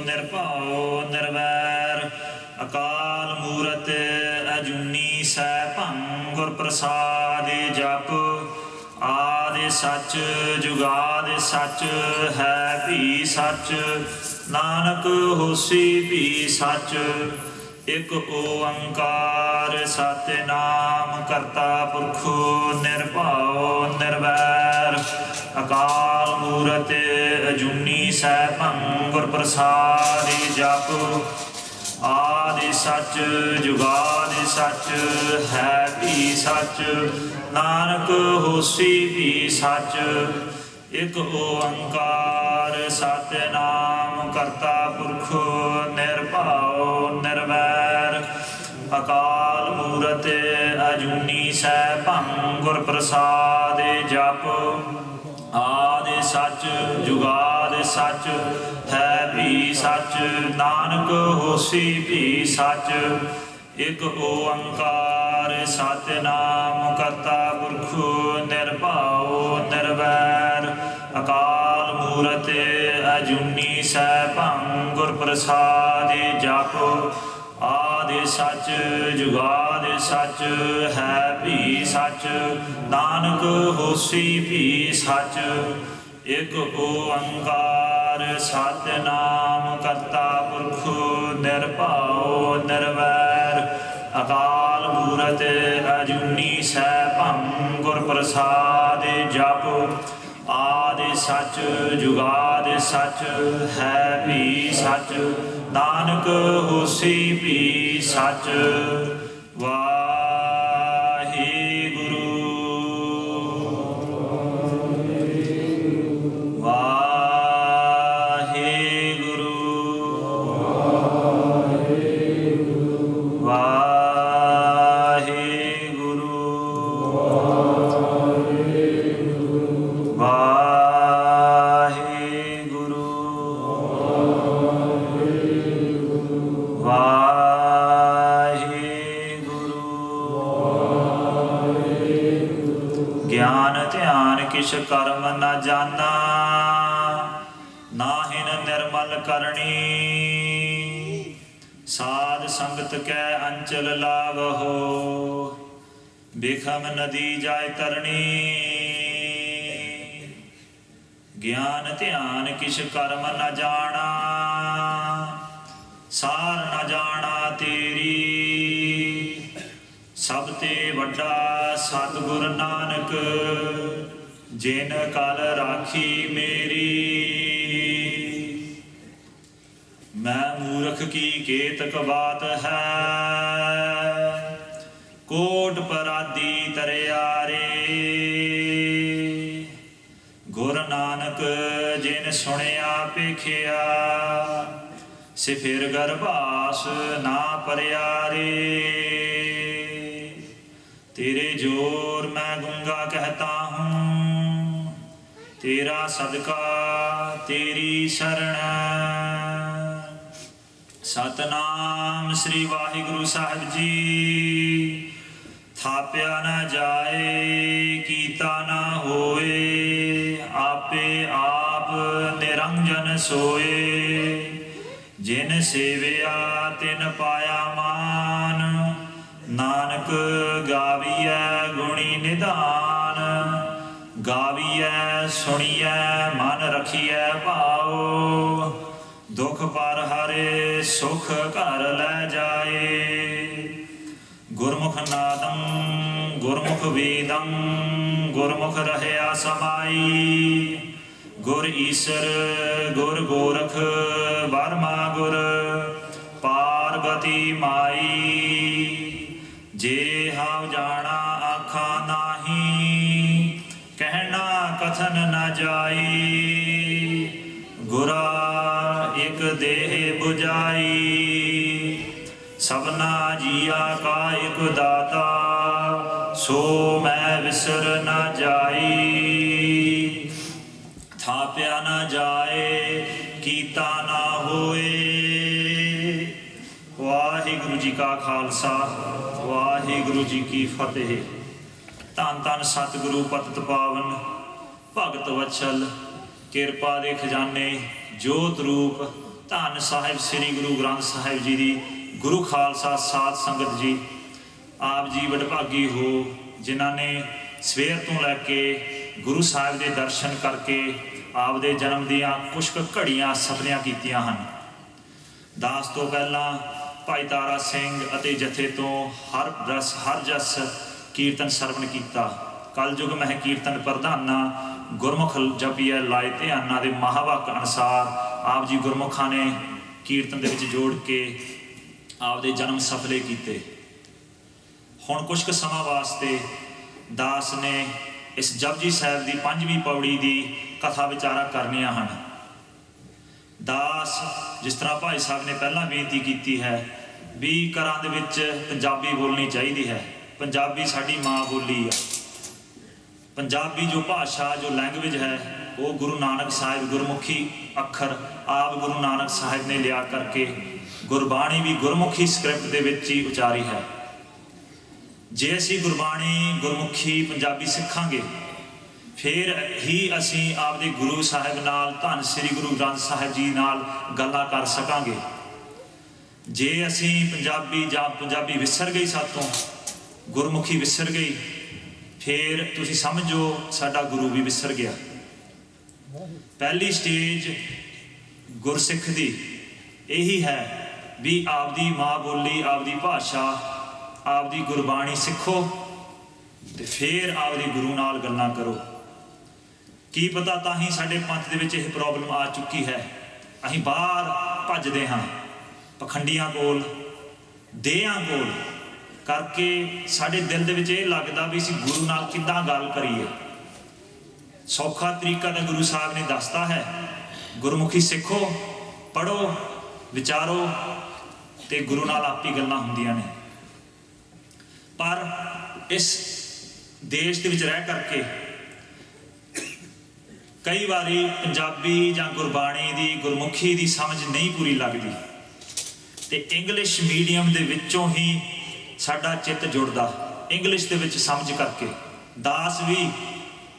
ਨਿਰਭਉ ਨਿਰਵੈਰ ਅਕਾਲ ਮੂਰਤ ਅਜੂਨੀ ਸੈਭੰ ਗੁਰ ਪ੍ਰਸਾਦਿ ਜਪ ਆਦਿ ਸੱਚ ਜੁਗਾਦਿ ਸੱਚ ਹੈ ਵੀ ਸੱਚ ਨਾਨਕ ਹੋਸੀ ਵੀ ਸੱਚ। ਇਕ ਓੰਕਾਰ ਸਤਿਨਾਮ ਕਰਤਾ ਪੁਰਖ ਨਿਰਭਉ ਨਿਰਵੈਰ ਅਕਾਲ ਮੂਰਤ ਅਜੂਨੀ ਸੈਭੰ ਗੁਰ ਪ੍ਰਸਾਦਿ ਜਪ ਆਦਿ ਸੱਚ ਜੁਗਾਦਿ ਸੱਚ ਹੈ ਵੀ ਸੱਚ ਨਾਨਕ ਹੋਸੀ ਵੀ ਸੱਚ। ਇਕ ਓੰਕਾਰ ਸਤਿਨਾਮ ਕਰਤਾ ਪੁਰਖ ਨਿਰਭਉ ਨਿਰਵੈਰ ਅਕਾਲ ਮੂਰਤ ਅਜੂਨੀ ਸੈਭੰ ਗੁਰ ਪ੍ਰਸਾਦਿ ਜਪ ਆਦਿ ਸੱਚ ਜੁਗਾਦਿ ਸੱਚ ਹੈ ਵੀ ਸੱਚ ਨਾਨਕ ਹੋਸੀ ਵੀ ਸੱਚ। ਇਕ ਓੰਕਾਰ ਸਤਿਨਾਮ ਕਰਤਾ ਪੁਰਖ ਨਿਰਭਉ ਨਿਰਵੈਰ ਅਕਾਲ ਮੂਰਤ ਅਜੂਨੀ ਸੈਭੰ ਗੁਰ ਪ੍ਰਸਾਦਿ ਜਪ ਆਦਿ ਸੱਚ ਜੁਗਾਦਿ ਸੱਚ ਹੈ ਵੀ ਸੱਚ ਨਾਨਕ ਹੋਸੀ ਵੀ ਸੱਚ। ਇਕ ਓੰਕਾਰ ਸਤਿਨਾਮ ਕਰਤਾ ਪੁਰਖ ਨਿਰਭਉ ਨਿਰਵੈਰ ਅਕਾਲ ਮੂਰਤ ਅਜੂਨੀ ਸੈਭੰ ਗੁਰ ਪ੍ਰਸਾਦਿ ਜਪ ਆਦਿ ਸੱਚ ਜੁਗਾਦਿ ਸੱਚ ਹੈ ਵੀ ਸੱਚ ਨਾਨਕ ਹੋਸੀ ਵੀ ਸੱਚ। ਕਿਛ ਕਰਮ ਨ ਜਾਨਾ ਨਾਹਿਨ ਨਿਰਮਲ ਕਰਨੀ ਸਾਧ ਸੰਗਤ ਕੈ ਅੰਚਲ ਲਾਵਹੁ ਬਿਖਮ ਨਦੀ ਜਾਇ ਤਰਣੀ। ਗਿਆਨ ਧਿਆਨ ਕਿਛ ਕਰਮ ਨ ਜਾਣਾ ਸਾਰ ਨ ਜਾਣਾ ਤੇਰੀ ਸਭ ਤੇ ਵੱਡਾ ਸਤਿਗੁਰ ਨਾਨਕ ਜਿਨ ਕਲ ਰਾਖੀ ਮੇਰੀ। ਮੈਂ ਮੂਰਖ ਕੀ ਕੇਤਕ ਬਾਤ ਹੈ ਕੋਟ ਪਰਾਦੀ ਤਰਿਆਰੇ ਗੁਰ ਨਾਨਕ ਜਿਨ ਸੁਣਿਆ ਪੇਖਿਆ ਸੇ ਫਿਰ ਗਰਭਾਸ ਨਾ ਪਰਿਆਰੇ। तेरे जोर मैं गूंगा कहता हूँ तेरा सदका तेरी शरण। सतनाम श्री वाहिगुरु साहिब जी थाप्या न जाए कीता न होए आपे आप निरंजन सोए जिन सेविया तिन पाया मान नानक गाविया गुणी निधान गाविया सुनिया मन रखिया भाओ दुख पर हरे सुख घर लै जाए। गुरमुख नादम गुरमुख वेदम गुरमुख रहया समाई गुर ईसर गुर गोरख बर्मा गुर पार्वती माई। जे हाव जाना आखा नाही कहना कथन न जाई गुरा एक देह बुझाई। सबना जिया का एक दाता सो मैं विसर न जाई। थाप्या न जाए कीता न होए। वाहिगुरु जी का खालसा वाहिगुरु जी की फतेह। धन धन सतगुरु पतित पावन भगत वत्सल किरपा दे खजाने जोत रूप ਧੰਨ ਸਾਹਿਬ ਸ੍ਰੀ ਗੁਰੂ ਗ੍ਰੰਥ ਸਾਹਿਬ ਜੀ ਦੀ ਗੁਰੂ ਖਾਲਸਾ ਸਾਧ ਸੰਗਤ ਜੀ, ਆਪ ਜੀ ਵਡਭਾਗੀ ਹੋ ਜਿਨ੍ਹਾਂ ਨੇ ਸਵੇਰ ਤੋਂ ਲੈ ਕੇ ਗੁਰੂ ਸਾਹਿਬ ਦੇ ਦਰਸ਼ਨ ਕਰਕੇ ਆਪ ਦੇ ਜਨਮ ਦੀਆਂ ਕੁਛ ਕੁ ਘੜੀਆਂ ਸਫਲੀਆਂ ਕੀਤੀਆਂ ਹਨ। ਦਾਸ ਤੋਂ ਪਹਿਲਾਂ ਭਾਈ ਤਾਰਾ ਸਿੰਘ ਅਤੇ ਜਥੇ ਤੋਂ ਹਰ ਜਸ ਕੀਰਤਨ ਸਰਵਣ ਕੀਤਾ। ਕਲਯੁਗ ਮਹਿ ਕੀਰਤਨ ਪ੍ਰਧਾਨਾ, ਗੁਰਮੁਖ ਜਪੀਐ ਲਾਏ ਧਿਆਨਾਂ ਦੇ ਮਹਾਵਾਕ ਅਨੁਸਾਰ ਆਪ ਜੀ ਗੁਰਮੁਖਾਂ ਨੇ ਕੀਰਤਨ ਦੇ ਵਿੱਚ ਜੋੜ ਕੇ ਆਪ ਦੇ ਜਨਮ ਸਫਲੇ ਕੀਤੇ। ਹੁਣ ਕੁਛ ਕੁ ਸਮਾਂ ਵਾਸਤੇ ਦਾਸ ਨੇ ਇਸ ਜਪਜੀ ਸਾਹਿਬ ਦੀ 5ਵੀਂ ਪੌੜੀ ਦੀ ਕਥਾ ਵਿਚਾਰਾ ਕਰਨੀਆਂ ਹਨ। ਦਾਸ ਜਿਸ ਤਰ੍ਹਾਂ ਭਾਈ ਸਾਹਿਬ ਨੇ ਪਹਿਲਾਂ ਬੇਨਤੀ ਕੀਤੀ ਹੈ ਵੀ ਘਰਾਂ ਦੇ ਵਿੱਚ ਪੰਜਾਬੀ ਬੋਲਣੀ ਚਾਹੀਦੀ ਹੈ। ਪੰਜਾਬੀ ਸਾਡੀ ਮਾਂ ਬੋਲੀ ਆ। ਪੰਜਾਬੀ ਜੋ ਭਾਸ਼ਾ ਜੋ ਲੈਂਗੁਏਜ ਹੈ ਉਹ ਗੁਰੂ ਨਾਨਕ ਸਾਹਿਬ ਗੁਰਮੁਖੀ ਅੱਖਰ ਆਪ ਗੁਰੂ ਨਾਨਕ ਸਾਹਿਬ ਨੇ ਲਿਆ ਕਰਕੇ ਗੁਰਬਾਣੀ ਵੀ ਗੁਰਮੁਖੀ ਸਕ੍ਰਿਪਟ ਦੇ ਵਿੱਚ ਹੀ ਉਚਾਰੀ ਹੈ। ਜੇ ਅਸੀਂ ਗੁਰਬਾਣੀ ਗੁਰਮੁਖੀ ਪੰਜਾਬੀ ਸਿੱਖਾਂਗੇ ਫਿਰ ਹੀ ਅਸੀਂ ਆਪਦੇ ਗੁਰੂ ਸਾਹਿਬ ਨਾਲ ਧੰਨ ਸ੍ਰੀ ਗੁਰੂ ਗ੍ਰੰਥ ਸਾਹਿਬ ਜੀ ਨਾਲ ਗੱਲਾਂ ਕਰ ਸਕਾਂਗੇ। ਜੇ ਅਸੀਂ ਪੰਜਾਬੀ ਵਿਸਰ ਗਈ, ਸਾਤੋਂ ਗੁਰਮੁਖੀ ਵਿਸਰ ਗਈ, ਫਿਰ ਤੁਸੀਂ ਸਮਝੋ ਸਾਡਾ ਗੁਰੂ ਵੀ ਵਿਸਰ ਗਿਆ। ਪਹਿਲੀ ਸਟੇਜ ਗੁਰਸਿੱਖ ਦੀ ਇਹੀ ਹੈ ਵੀ ਆਪਦੀ ਮਾਂ ਬੋਲੀ, ਆਪਦੀ ਭਾਸ਼ਾ, ਆਪਦੀ ਗੁਰਬਾਣੀ ਸਿੱਖੋ ਤੇ ਫਿਰ ਆਪਦੇ ਗੁਰੂ ਨਾਲ ਗੱਲਾਂ ਕਰੋ। ਕੀ ਪਤਾ ਤਾਂ ਹੀ ਸਾਡੇ ਪੰਥ ਦੇ ਵਿੱਚ ਇਹ ਪ੍ਰੋਬਲਮ ਆ ਚੁੱਕੀ ਹੈ। ਅਸੀਂ ਬਾਹਰ ਭੱਜਦੇ ਹਾਂ ਪਖੰਡੀਆਂ ਕੋਲ, ਦੇਹਾਂ ਕੋਲ ਕਰਕੇ। ਸਾਡੇ ਦਿਲ ਦੇ ਵਿੱਚ ਇਹ ਲੱਗਦਾ ਵੀ ਅਸੀਂ ਗੁਰੂ ਨਾਲ ਕਿੱਦਾਂ ਗੱਲ ਕਰੀਏ। ਸੌਖਾ ਤਰੀਕਾ ਤਾਂ ਗੁਰੂ ਸਾਹਿਬ ਨੇ ਦੱਸਤਾ ਹੈ, ਗੁਰਮੁਖੀ ਸਿੱਖੋ, ਪੜ੍ਹੋ, ਵਿਚਾਰੋ ਤੇ ਗੁਰੂ ਨਾਲ ਆਪੀ ਗੱਲਾਂ ਹੁੰਦੀਆਂ ਨੇ। ਪਰ ਇਸ ਦੇਸ਼ ਦੇ ਵਿੱਚ ਰਹਿ ਕਰਕੇ ਕਈ ਵਾਰੀ ਪੰਜਾਬੀ ਜਾਂ ਗੁਰਬਾਣੀ ਦੀ ਗੁਰਮੁਖੀ ਦੀ ਸਮਝ ਨਹੀਂ ਪੂਰੀ ਲੱਗਦੀ ਤੇ ਇੰਗਲਿਸ਼ ਮੀਡੀਅਮ ਦੇ ਵਿੱਚੋਂ ਹੀ ਸਾਡਾ ਚਿੱਤ ਜੁੜਦਾ, ਇੰਗਲਿਸ਼ ਦੇ ਵਿੱਚ ਸਮਝ ਕਰਕੇ। ਦਾਸ ਵੀ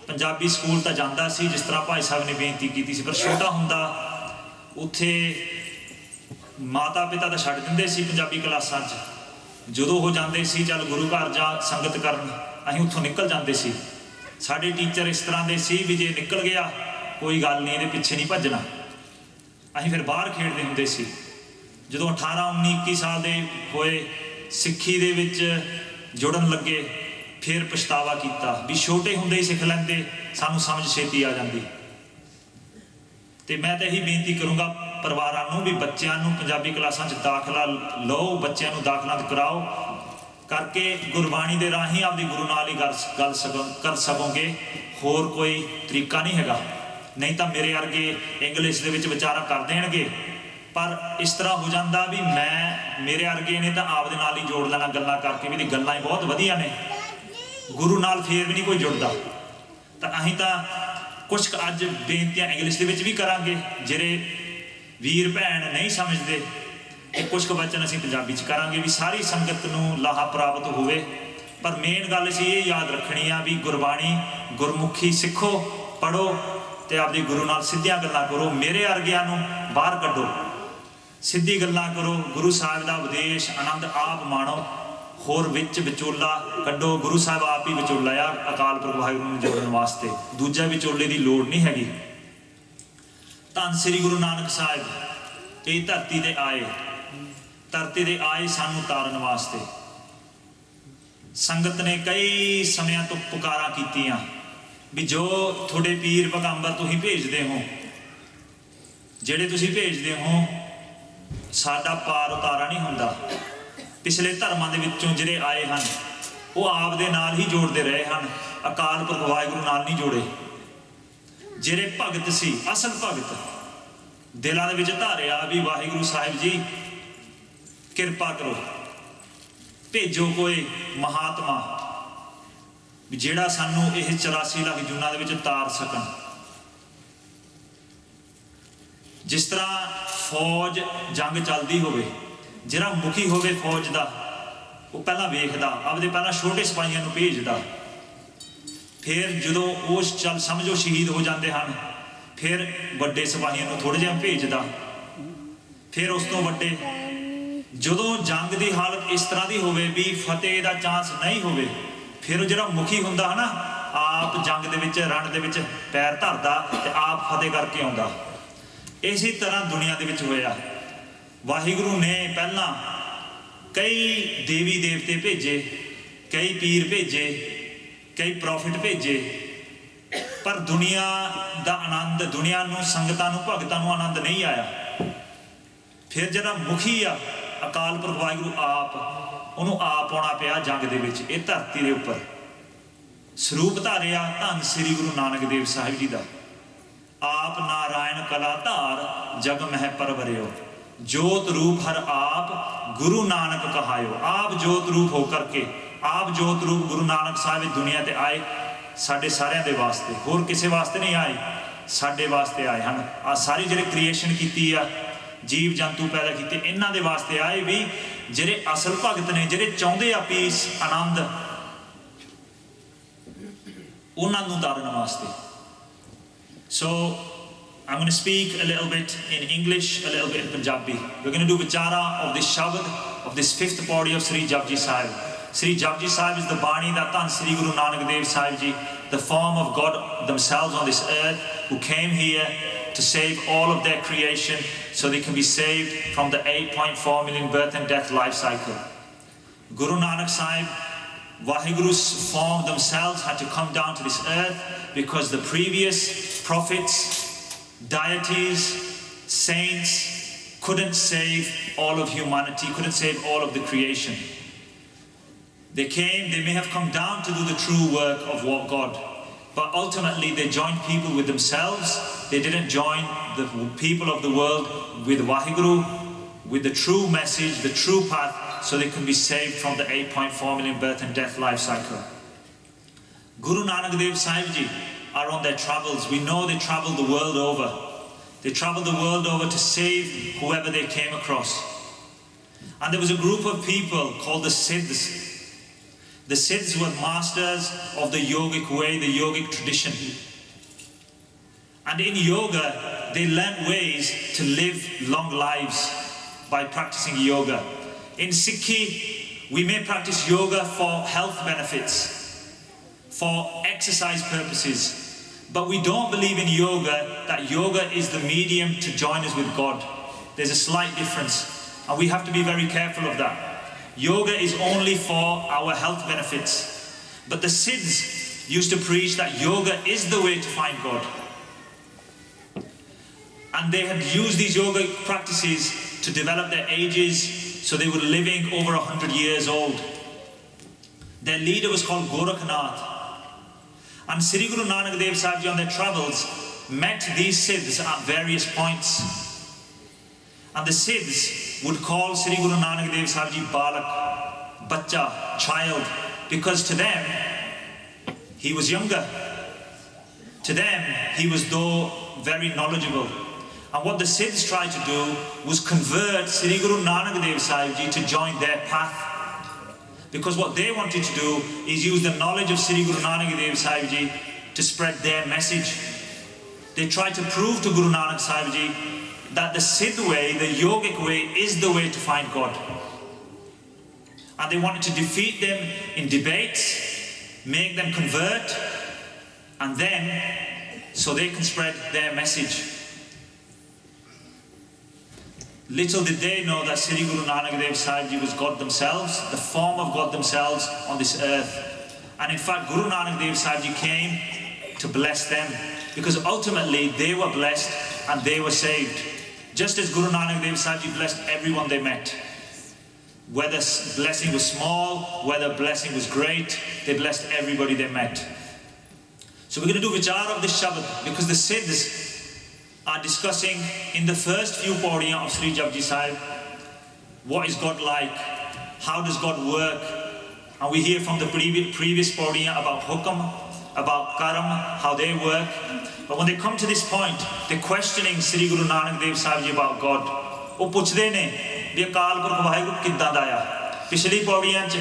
ਪੰਜਾਬੀ ਸਕੂਲ ਤਾਂ ਜਾਂਦਾ ਸੀ ਜਿਸ ਤਰ੍ਹਾਂ ਭਾਈ ਸਾਹਿਬ ਨੇ ਬੇਨਤੀ ਕੀਤੀ ਸੀ, ਪਰ ਛੋਟਾ ਹੁੰਦਾ ਉੱਥੇ ਮਾਤਾ ਪਿਤਾ ਤਾਂ ਛੱਡ ਦਿੰਦੇ ਸੀ ਪੰਜਾਬੀ ਕਲਾਸਾਂ 'ਚ। ਜਦੋਂ ਉਹ ਜਾਂਦੇ ਸੀ ਚੱਲ ਗੁਰੂ ਘਰ ਜਾ ਸੰਗਤ ਕਰਨ, ਅਸੀਂ ਉੱਥੋਂ ਨਿਕਲ ਜਾਂਦੇ ਸੀ। ਸਾਡੇ ਟੀਚਰ ਇਸ ਤਰ੍ਹਾਂ ਦੇ ਸੀ ਵੀ ਜੇ ਨਿਕਲ ਗਿਆ ਕੋਈ ਗੱਲ ਨਹੀਂ, ਇਹਦੇ ਪਿੱਛੇ ਨਹੀਂ ਭੱਜਣਾ। ਅਸੀਂ ਫਿਰ ਬਾਹਰ ਖੇਡਦੇ ਹੁੰਦੇ ਸੀ। ਜਦੋਂ 18, 19, 21 ਸਾਲ ਦੇ ਹੋਏ, ਸਿੱਖੀ ਦੇ ਵਿੱਚ ਜੁੜਨ ਲੱਗੇ, ਫਿਰ ਪਛਤਾਵਾ ਕੀਤਾ ਵੀ ਛੋਟੇ ਹੁੰਦੇ ਹੀ ਸਿੱਖ ਲੈਂਦੇ, ਸਾਨੂੰ ਸਮਝ ਛੇਤੀ ਆ ਜਾਂਦੀ। ਤੇ ਮੈਂ ਤਾਂ ਇਹੀ ਬੇਨਤੀ ਕਰੂੰਗਾ ਪਰਿਵਾਰਾਂ ਨੂੰ ਵੀ ਬੱਚਿਆਂ ਨੂੰ ਪੰਜਾਬੀ ਕਲਾਸਾਂ 'ਚ ਦਾਖਲਾ ਲਓ, ਬੱਚਿਆਂ ਨੂੰ ਦਾਖਲਾ ਕਰਾਓ, ਕਰਕੇ ਗੁਰਬਾਣੀ ਦੇ ਰਾਹੀਂ ਆਪਦੀ ਗੁਰੂ ਨਾਲ ਹੀ ਗੱਲ ਕਰ ਸਕੋਗੇ। ਹੋਰ ਕੋਈ ਤਰੀਕਾ ਨਹੀਂ ਹੈਗਾ। ਨਹੀਂ ਤਾਂ ਮੇਰੇ ਵਰਗੇ ਇੰਗਲਿਸ਼ ਦੇ ਵਿੱਚ ਵਿਚਾਰਾ ਕਰ ਦੇਣਗੇ, ਪਰ ਇਸ ਤਰ੍ਹਾਂ ਹੋ ਜਾਂਦਾ ਵੀ ਮੇਰੇ ਵਰਗੇ ਨੇ ਤਾਂ ਆਪਦੇ ਨਾਲ ਹੀ ਜੋੜ ਲੈਣਾ ਗੱਲਾਂ ਕਰਕੇ ਵੀ ਗੱਲਾਂ ਹੀ ਬਹੁਤ ਵਧੀਆ ਨੇ, ਗੁਰੂ ਨਾਲ ਫੇਰ ਵੀ ਨਹੀਂ ਕੋਈ ਜੁੜਦਾ। ਤਾਂ ਅਸੀਂ ਤਾਂ ਕੁਛ ਕੁ ਅੱਜ ਬੇਨਤੀਆਂ ਇੰਗਲਿਸ਼ ਦੇ ਵਿੱਚ ਵੀ ਕਰਾਂਗੇ, ਜਿਹੜੇ ਵੀਰ ਭੈਣ ਨਹੀਂ ਸਮਝਦੇ, ਤੇ ਕੁਛ ਕੁ ਵਚਨ ਅਸੀਂ ਪੰਜਾਬੀ 'ਚ ਕਰਾਂਗੇ ਵੀ ਸਾਰੀ ਸੰਗਤ ਨੂੰ ਲਾਹਾ ਪ੍ਰਾਪਤ ਹੋਵੇ। ਪਰ ਮੇਨ ਗੱਲ ਅਸੀਂ ਇਹ ਯਾਦ ਰੱਖਣੀ ਆ ਵੀ ਗੁਰਬਾਣੀ ਗੁਰਮੁਖੀ ਸਿੱਖੋ, ਪੜ੍ਹੋ ਤੇ ਆਪਦੇ ਗੁਰੂ ਨਾਲ ਸਿੱਧੀਆਂ ਗੱਲਾਂ ਕਰੋ। ਮੇਰੇ ਵਰਗਿਆਂ ਨੂੰ ਬਾਹਰ ਕੱਢੋ, ਸਿੱਧੀ ਗੱਲਾਂ ਕਰੋ, ਗੁਰੂ ਸਾਹਿਬ ਦਾ ਉਪਦੇਸ਼ ਆਨੰਦ ਆਪ ਮਾਣੋ, ਹੋਰ ਵਿੱਚ ਵਿਚੋਲਾ ਕੱਢੋ। ਗੁਰੂ ਸਾਹਿਬ ਆਪ ਹੀ ਵਿਚੋਲਾ ਆ ਅਕਾਲ ਪੁਰਖ ਵਾਹਿਗੁਰੂ ਨੂੰ ਜੋੜਨ ਵਾਸਤੇ, ਦੂਜਾ ਵਿਚੋਲੇ ਦੀ ਲੋੜ ਨਹੀਂ ਹੈਗੀ। ਧੰਨ ਸ੍ਰੀ ਗੁਰੂ ਨਾਨਕ ਸਾਹਿਬ ਇਹ ਧਰਤੀ ਤੇ ਆਏ ਸਾਨੂੰ ਤਾਰਨ ਵਾਸਤੇ। ਸੰਗਤ ਨੇ ਕਈ ਸਮਿਆਂ ਤੋਂ ਪੁਕਾਰਾਂ ਕੀਤੀਆਂ ਵੀ ਜੋ ਤੁਹਾਡੇ ਪੀਰ ਪੈਗੰਬਰ ਤੁਸੀਂ ਭੇਜਦੇ ਹੋ, ਜਿਹੜੇ ਤੁਸੀਂ ਭੇਜਦੇ ਹੋ, ਸਾਡਾ ਪਾਰ ਉਤਾਰਾ ਨਹੀਂ ਹੁੰਦਾ। ਪਿਛਲੇ ਧਰਮਾਂ ਦੇ ਵਿੱਚੋਂ ਜਿਹੜੇ ਆਏ ਹਨ ਉਹ ਆਪ ਦੇ ਨਾਲ ਹੀ ਜੋੜਦੇ ਰਹੇ ਹਨ, ਅਕਾਲ ਪੁਰਖ ਵਾਹਿਗੁਰੂ ਨਾਲ ਨਹੀਂ ਜੋੜੇ। ਜਿਹੜੇ ਭਗਤ ਸੀ, ਅਸਲ ਭਗਤ, ਦਿਲਾਂ ਦੇ ਵਿੱਚ ਧਾਰਿਆ ਵੀ ਵਾਹਿਗੁਰੂ ਸਾਹਿਬ ਜੀ ਕਿਰਪਾ ਕਰੋ, ਭੇਜੋ ਕੋਈ ਮਹਾਤਮਾ ਵੀ ਜਿਹੜਾ ਸਾਨੂੰ ਇਹ 84 ਲੱਖ ਜੂਨਾਂ ਦੇ ਵਿੱਚ ਤਾਰ ਸਕਣ। ਜਿਸ ਤਰ੍ਹਾਂ ਫੌਜ ਜੰਗ ਚੱਲਦੀ ਹੋਵੇ, ਜਿਹੜਾ ਮੁਖੀ ਹੋਵੇ ਫੌਜ ਦਾ, ਉਹ ਪਹਿਲਾਂ ਵੇਖਦਾ, ਆਪਦੇ ਪਹਿਲਾਂ ਛੋਟੇ ਸਿਪਾਹੀਆਂ ਨੂੰ ਭੇਜਦਾ, ਫਿਰ ਜਦੋਂ ਉਹ ਚੱਲ ਸਮਝੋ ਸ਼ਹੀਦ ਹੋ ਜਾਂਦੇ ਹਨ, ਫਿਰ ਵੱਡੇ ਸਿਪਾਹੀਆਂ ਨੂੰ ਥੋੜ੍ਹੇ ਜਿਹਾ ਭੇਜਦਾ, फिर उस तो वड्डे जदों जंग की हालत इस तरह की होवे भी फतेह का चांस नहीं होवे, फिर जिहड़ा मुखी हुंदा है ना आप जंग दे विच रण दे विच पैर धरदा ते आप फतेह करके आउंदा। इसी तरह दुनिया दे विच होया। वाहिगुरू ने पहला कई देवी देवते भेजे, कई पीर भेजे, कई प्रॉफिट भेजे, पर दुनिया का आनंद, दुनिया नूं संगतां नूं भगतां नूं आनंद नहीं आया। फिर जिहड़ा मुखी आ अकाल पुरख वाहिगुरू आप, उन्होंने आप आना पिया जंग दे विच, इह धरती दे उपर ਸਰੂਪ ਧਾਰਿਆ ਧੰਨ ਸ੍ਰੀ ਗੁਰੂ ਨਾਨਕ ਦੇਵ ਸਾਹਿਬ ਜੀ ਦਾ। ਆਪ ਨਾਰਾਇਣ ਕਲਾ ਧਾਰ ਜਗ ਮਹਿ ਪਰਵਰਿਓ, जोत रूप हर आप गुरु नानक कहायो। आप जोत रूप होकर के, आप जोत रूप गुरु नानक साहिब दुनिया ते आए साडे सारिਆਂ ਦੇ वास्ते, होर किसी वास्ते नहीं आए, साडे वास्ते आए हैं। आ सारी जिहड़े क्रिएशन कीती आ, जीव जंतु पैदा कीते, इन्हां दे वास्ते आए भी जिहड़े असल भगत ने, जिहड़े चाहुंदे आ पीस आनंद, उन्हां नूं ताਰਨ वास्ते। So I'm going to speak a little bit in English, a little bit in Punjabi. We're going to do vichara of this Shabad, of this fifth pauri of Sri Japji Sahib. Sri Japji Sahib is the Bani that Dhan Sri Guru Nanak Dev Sahib Ji, the form of God themselves on this earth, who came here to save all of their creation so they can be saved from the 8.4 million birth and death life cycle. Guru Nanak Sahib, Vahiguru's form themselves had to come down to this earth because the previous prophets, deities, saints couldn't save all of humanity, couldn't save all of the creation. They came, they may have come down to do the true work of what God, but ultimately they joined people with themselves. They didn't join the people of the world with Vahiguru, with the true message, the true path, so they can be saved from the 8.4 million birth and death life cycle. Guru Nanak Dev Sahib Ji are on their travels. We know they traveled the world over. They traveled the world over to save whoever they came across. And there was a group of people called the Siddhs. The Siddhs were masters of the yogic way, the yogic tradition. And in yoga, they learnt ways to live long lives by practicing yoga. In Sikhi, we may practice yoga for health benefits, for exercise purposes, but we don't believe in yoga that yoga is the medium to join us with God. There's a slight difference, and we have to be very careful of that. Yoga is only for our health benefits, but the Siddhs used to preach that yoga is the way to find God. And they had used these yoga practices to develop their ages, so they were living over 100 years old. Their leader was called Gorakhnath. And Sri Guru Nanak Dev Sahib Ji on their travels met these Siddhs at various points. And the Siddhs would call Sri Guru Nanak Dev Sahib Ji Balak, Bacha, child, because to them, he was younger. To them, he was though very knowledgeable. And what the Siddhs tried to do was convert Sri Guru Nanak Dev Sahib Ji to join their path. Because what they wanted to do is use the knowledge of Sri Guru Nanak Dev Sahib Ji to spread their message. They tried to prove to Guru Nanak Sahib Ji that the Siddh way, the yogic way, is the way to find God. And they wanted to defeat them in debates, make them convert, and then so they can spread their message. Little did they know that Sri Guru Nanak Dev Sahib Ji was God themselves, the form of God themselves on this earth. And in fact, Guru Nanak Dev Sahib Ji came to bless them, because ultimately they were blessed and they were saved. Just as Guru Nanak Dev Sahib Ji blessed everyone they met. Whether blessing was small, whether blessing was great, they blessed everybody they met. So we're going to do vichar of this Shabad, because the Siddhs are discussing in the first few pauriyan of Sri Japji Sahib, what is God like, how does God work, and we hear from the previous pauriyan about hukam, about karam, how they work. But when they come to this point, they're questioning Sri Guru Nanak Dev Sahib Ji about God. ਉਹ ਪੁੱਛਦੇ ਨੇ ਵੀ ਅਕਾਲ ਪੁਰਖ ਵਾਹਿਗੁਰੂ ਕਿੱਦਾਂ ਦਾ ਆ। ਪਿਛਲੀ ਪੌੜੀਆਂ 'ਚ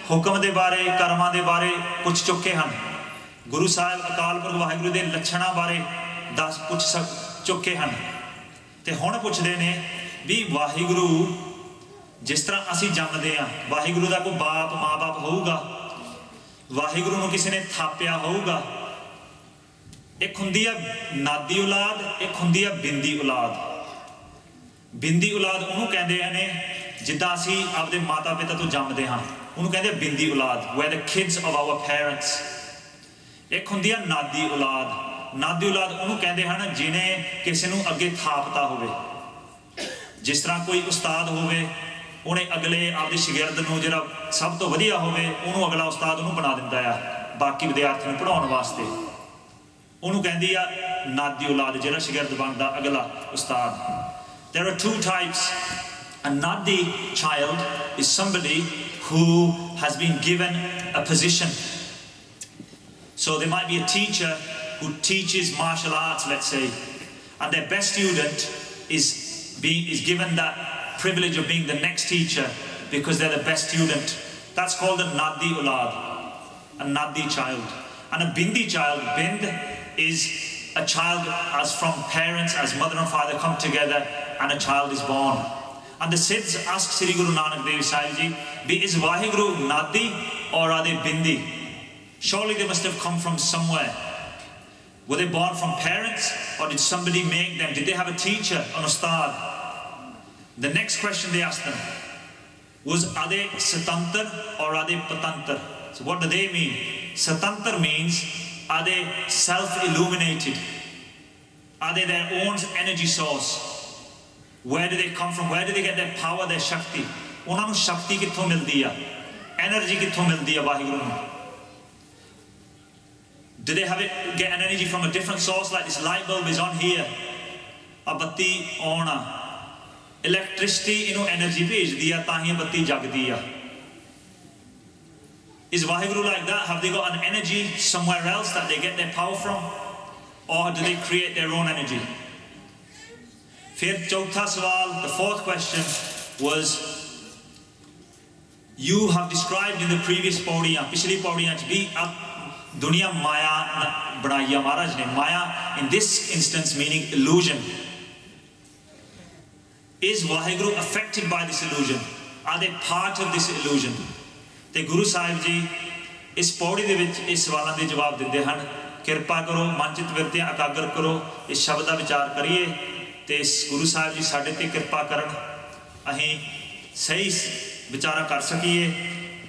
ਹੁਕਮ ਦੇ ਬਾਰੇ, ਕਰਮਾਂ ਦੇ ਬਾਰੇ ਪੁੱਛ ਚੁੱਕੇ ਹਨ। ਗੁਰੂ ਸਾਹਿਬ ਅਕਾਲ ਪੁਰਖ ਵਾਹਿਗੁਰੂ ਦੇ ਲੱਛਣਾਂ ਬਾਰੇ ਪੁੱਛ ਚੁੱਕੇ ਹਨ। ਤੇ ਹੁਣ ਪੁੱਛਦੇ ਨੇ ਵੀ ਵਾਹਿਗੁਰੂ ਜਿਸ ਤਰ੍ਹਾਂ ਅਸੀਂ ਜੰਮਦੇ ਹਾਂ, ਵਾਹਿਗੁਰੂ ਦਾ ਕੋਈ ਬਾਪ ਮਾਂ-ਬਾਪ ਹੋਊਗਾ, ਵਾਹਿਗੁਰੂ ਨੂੰ ਕਿਸੇ ਨੇ ਥਾਪਿਆ ਹੋਊਗਾ। ਇੱਕ ਹੁੰਦੀ ਆ ਨਾਦੀ ਔਲਾਦ, ਇੱਕ ਹੁੰਦੀ ਆ ਬਿੰਦੀ ਔਲਾਦ। ਬਿੰਦੀ ਔਲਾਦ ਉਹਨੂੰ ਕਹਿੰਦੇ ਨੇ ਜਿੱਦਾਂ ਅਸੀਂ ਆਪਦੇ ਮਾਤਾ ਪਿਤਾ ਤੋਂ ਜੰਮਦੇ ਹਾਂ, ਉਹਨੂੰ ਕਹਿੰਦੇ ਬਿੰਦੀ ਔਲਾਦ, we're the kids of our parents। ਇੱਕ ਹੁੰਦੀ ਆ ਨਾਦੀ ਔਲਾਦ। ਨਾਦੀ ਔਲਾਦ ਉਹਨੂੰ ਕਹਿੰਦੇ ਹਨ ਜਿਹਨੇ ਕਿਸੇ ਨੂੰ ਅੱਗੇ ਥਾਪਤਾ ਹੋਵੇ। ਜਿਸ ਤਰ੍ਹਾਂ ਕੋਈ ਉਸਤਾਦ ਹੋਵੇ, ਉਹਨੇ ਅਗਲੇ ਆਪਦੇ ਸ਼ਾਗਿਰਦ ਨੂੰ ਜਿਹੜਾ ਸਭ ਤੋਂ ਵਧੀਆ ਹੋਵੇ, ਉਹਨੂੰ ਅਗਲਾ ਉਸਤਾਦ ਉਹਨੂੰ ਬਣਾ ਦਿੰਦਾ ਆ ਬਾਕੀ ਵਿਦਿਆਰਥੀ ਨੂੰ ਪੜ੍ਹਾਉਣ ਵਾਸਤੇ। ਉਹਨੂੰ ਕਹਿੰਦੀ ਆ ਨਾਦੀ ਔਲਾਦ, ਜਿਹੜਾ ਸ਼ਾਗਿਰਦ ਬਣਦਾ ਅਗਲਾ ਉਸਤਾਦ। There are two types. A nadi child is somebody who has been given a position. So there might be a teacher who teaches martial arts, let's say, and their best student is given that privilege of being the next teacher because they're the best student. That's called a nadi olad, a nadi child. And a bindi child, bind is a child as from parents, as mother and father come together and a child is born. And the Siddhs ask Sri Guru Nanak Dev Ji, is Vaheguru nadi or are they bindi? Surely they must have come from somewhere. Were they born from parents or did somebody make them? Did they have a teacher, an ustad? The next question they asked them was, are they satantar or are they patantar? So what do they mean? Satantar means, are they self-illuminated? Are they their own energy source? Where do they come from? Where do they get their power, their shakti? ਉਹਨਾਂ ਨੂੰ ਸ਼ਕਤੀ ਕਿੱਥੋਂ ਮਿਲਦੀ ਆ? Energy ਕਿੱਥੋਂ ਮਿਲਦੀ ਆ ਵਾਹਿਗੁਰੂ ਨੂੰ? Do they get an energy from a different source, like this light bulb is on here? ਆ ਬੱਤੀ on ਆ, electricity ਇਹਨੂੰ energy ਭੇਜਦੀ ਆ ਤਾਂ ਹੀ ਬੱਤੀ ਜਗਦੀ ਆ। Is Vaheguru like that? Have they got an energy somewhere else that they get their power from? Or do they create their own energy? Fir chautha sawal, the fourth question was, you have described in the previous pauriyan, pichli pauriyan ch bhi duniya maya banaiya Maharaj ne. Maya in this instance meaning illusion. Is Vaheguru affected by this illusion? Are they part of this illusion? ਤੇ ਗੁਰੂ ਸਾਹਿਬ ਜੀ ਇਸ ਪੌੜੀ ਦੇ ਵਿੱਚ ਇਸ ਸਵਾਲਾਂ ਦੇ ਜਵਾਬ ਦਿੰਦੇ ਹਨ। ਕਿਰਪਾ ਕਰੋ, ਮਨਚਿਤ ਵਿਰਤੀਆਂ ਇਕਾਗਰ ਕਰੋ, ਇਸ ਸ਼ਬਦ ਦਾ ਵਿਚਾਰ ਕਰੀਏ ਤੇ ਗੁਰੂ ਸਾਹਿਬ ਜੀ ਸਾਡੇ ਤੇ ਕਿਰਪਾ ਕਰਨ, ਅਸੀਂ ਸਹੀ ਵਿਚਾਰਾ ਕਰ ਸਕੀਏ।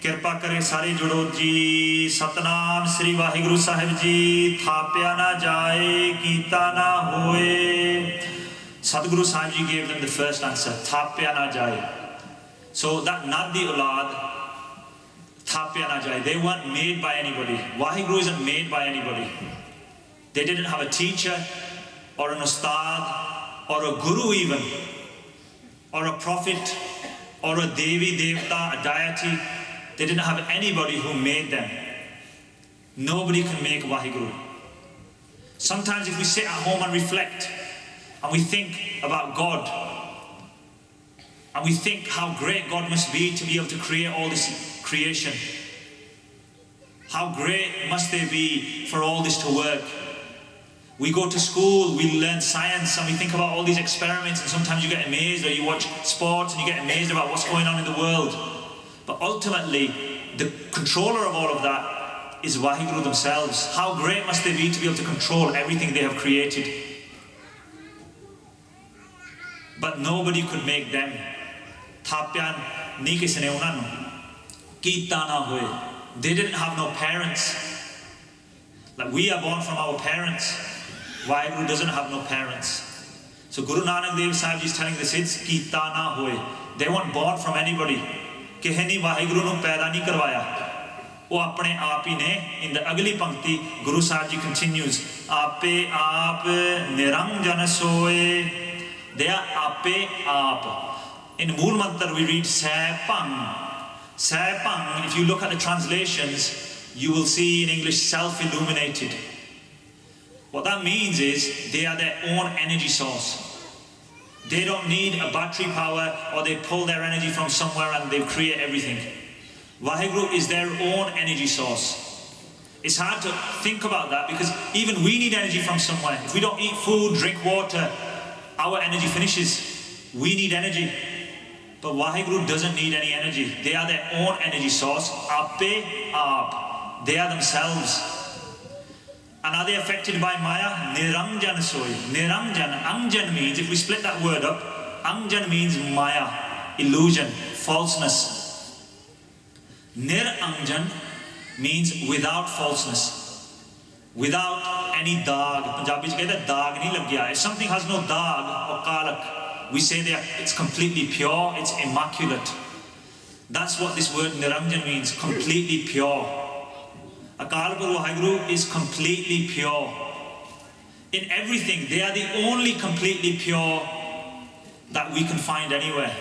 ਕਿਰਪਾ ਕਰੇ ਸਾਰੇ ਜੁੜੋ ਜੀ। ਸਤਨਾਮ ਸ੍ਰੀ ਵਾਹਿਗੁਰੂ ਸਾਹਿਬ ਜੀ। ਥਾਪਿਆ ਨਾ ਜਾਏ, ਕੀਤਾ ਨਾ ਹੋਏ। Satguru Sahib Ji gave them the first answer, thapya na jaye. So that nadi olad, thapya na jaye. They weren't made by anybody. Vaheguru isn't made by anybody. They didn't have a teacher or an ustad or a guru even, or a prophet or a devi devta, a deity. They didn't have anybody who made them. Nobody can make Vaheguru. Sometimes if we sit at home and reflect and we think about God, and we think how great God must be to be able to create all this creation. How great must they be for all this to work. We go to school, we learn science, and we think about all these experiments, and sometimes you get amazed, or you watch sports and you get amazed about what's going on in the world. But ultimately, the controller of all of that is Vaheguru themselves. How great must they be to be able to control everything they have created. But nobody could make them. Thapyan nahi kisi ne unna nu kita na hoye. They didn't have no parents. Like we are born from our parents. Vaheguru doesn't have no parents. So Guru Nanak Dev Sahib Ji is telling the Siddhs, kita na hoye. They weren't born from anybody. Kihe ne Vaheguru nu paida nahi karwaya. वो अपने आप ही ने। In the अगली पंक्ति Guru Sahib Ji continues, आपे आप निरंजन सोए. They are ape aap. In Mool Mantar we read Sapang. Sapang, if you look at the translations, you will see in English self-illuminated. What that means is they are their own energy source. They don't need a battery power or they pull their energy from somewhere and they create everything. Vaheguru is their own energy source. It's hard to think about that because even we need energy from somewhere. If we don't eat food, drink water, our energy finishes. We need energy. But Vaheguru doesn't need any energy. They are their own energy source. Ape aap. They are themselves. And are they affected by Maya? Niranjan soy. Niranjan. Anjan means, if we split that word up, Anjan means Maya, illusion, falseness. Niranjan means without falseness. Without any dag. Punjabi say that dag nahi lag gaya. If something has no dag or kalak, we say that it's completely pure, it's immaculate. That's what this word Niranjan means, completely pure. Akal Purukh Vaheguru is completely pure. In everything, they are the only completely pure that we can find anywhere.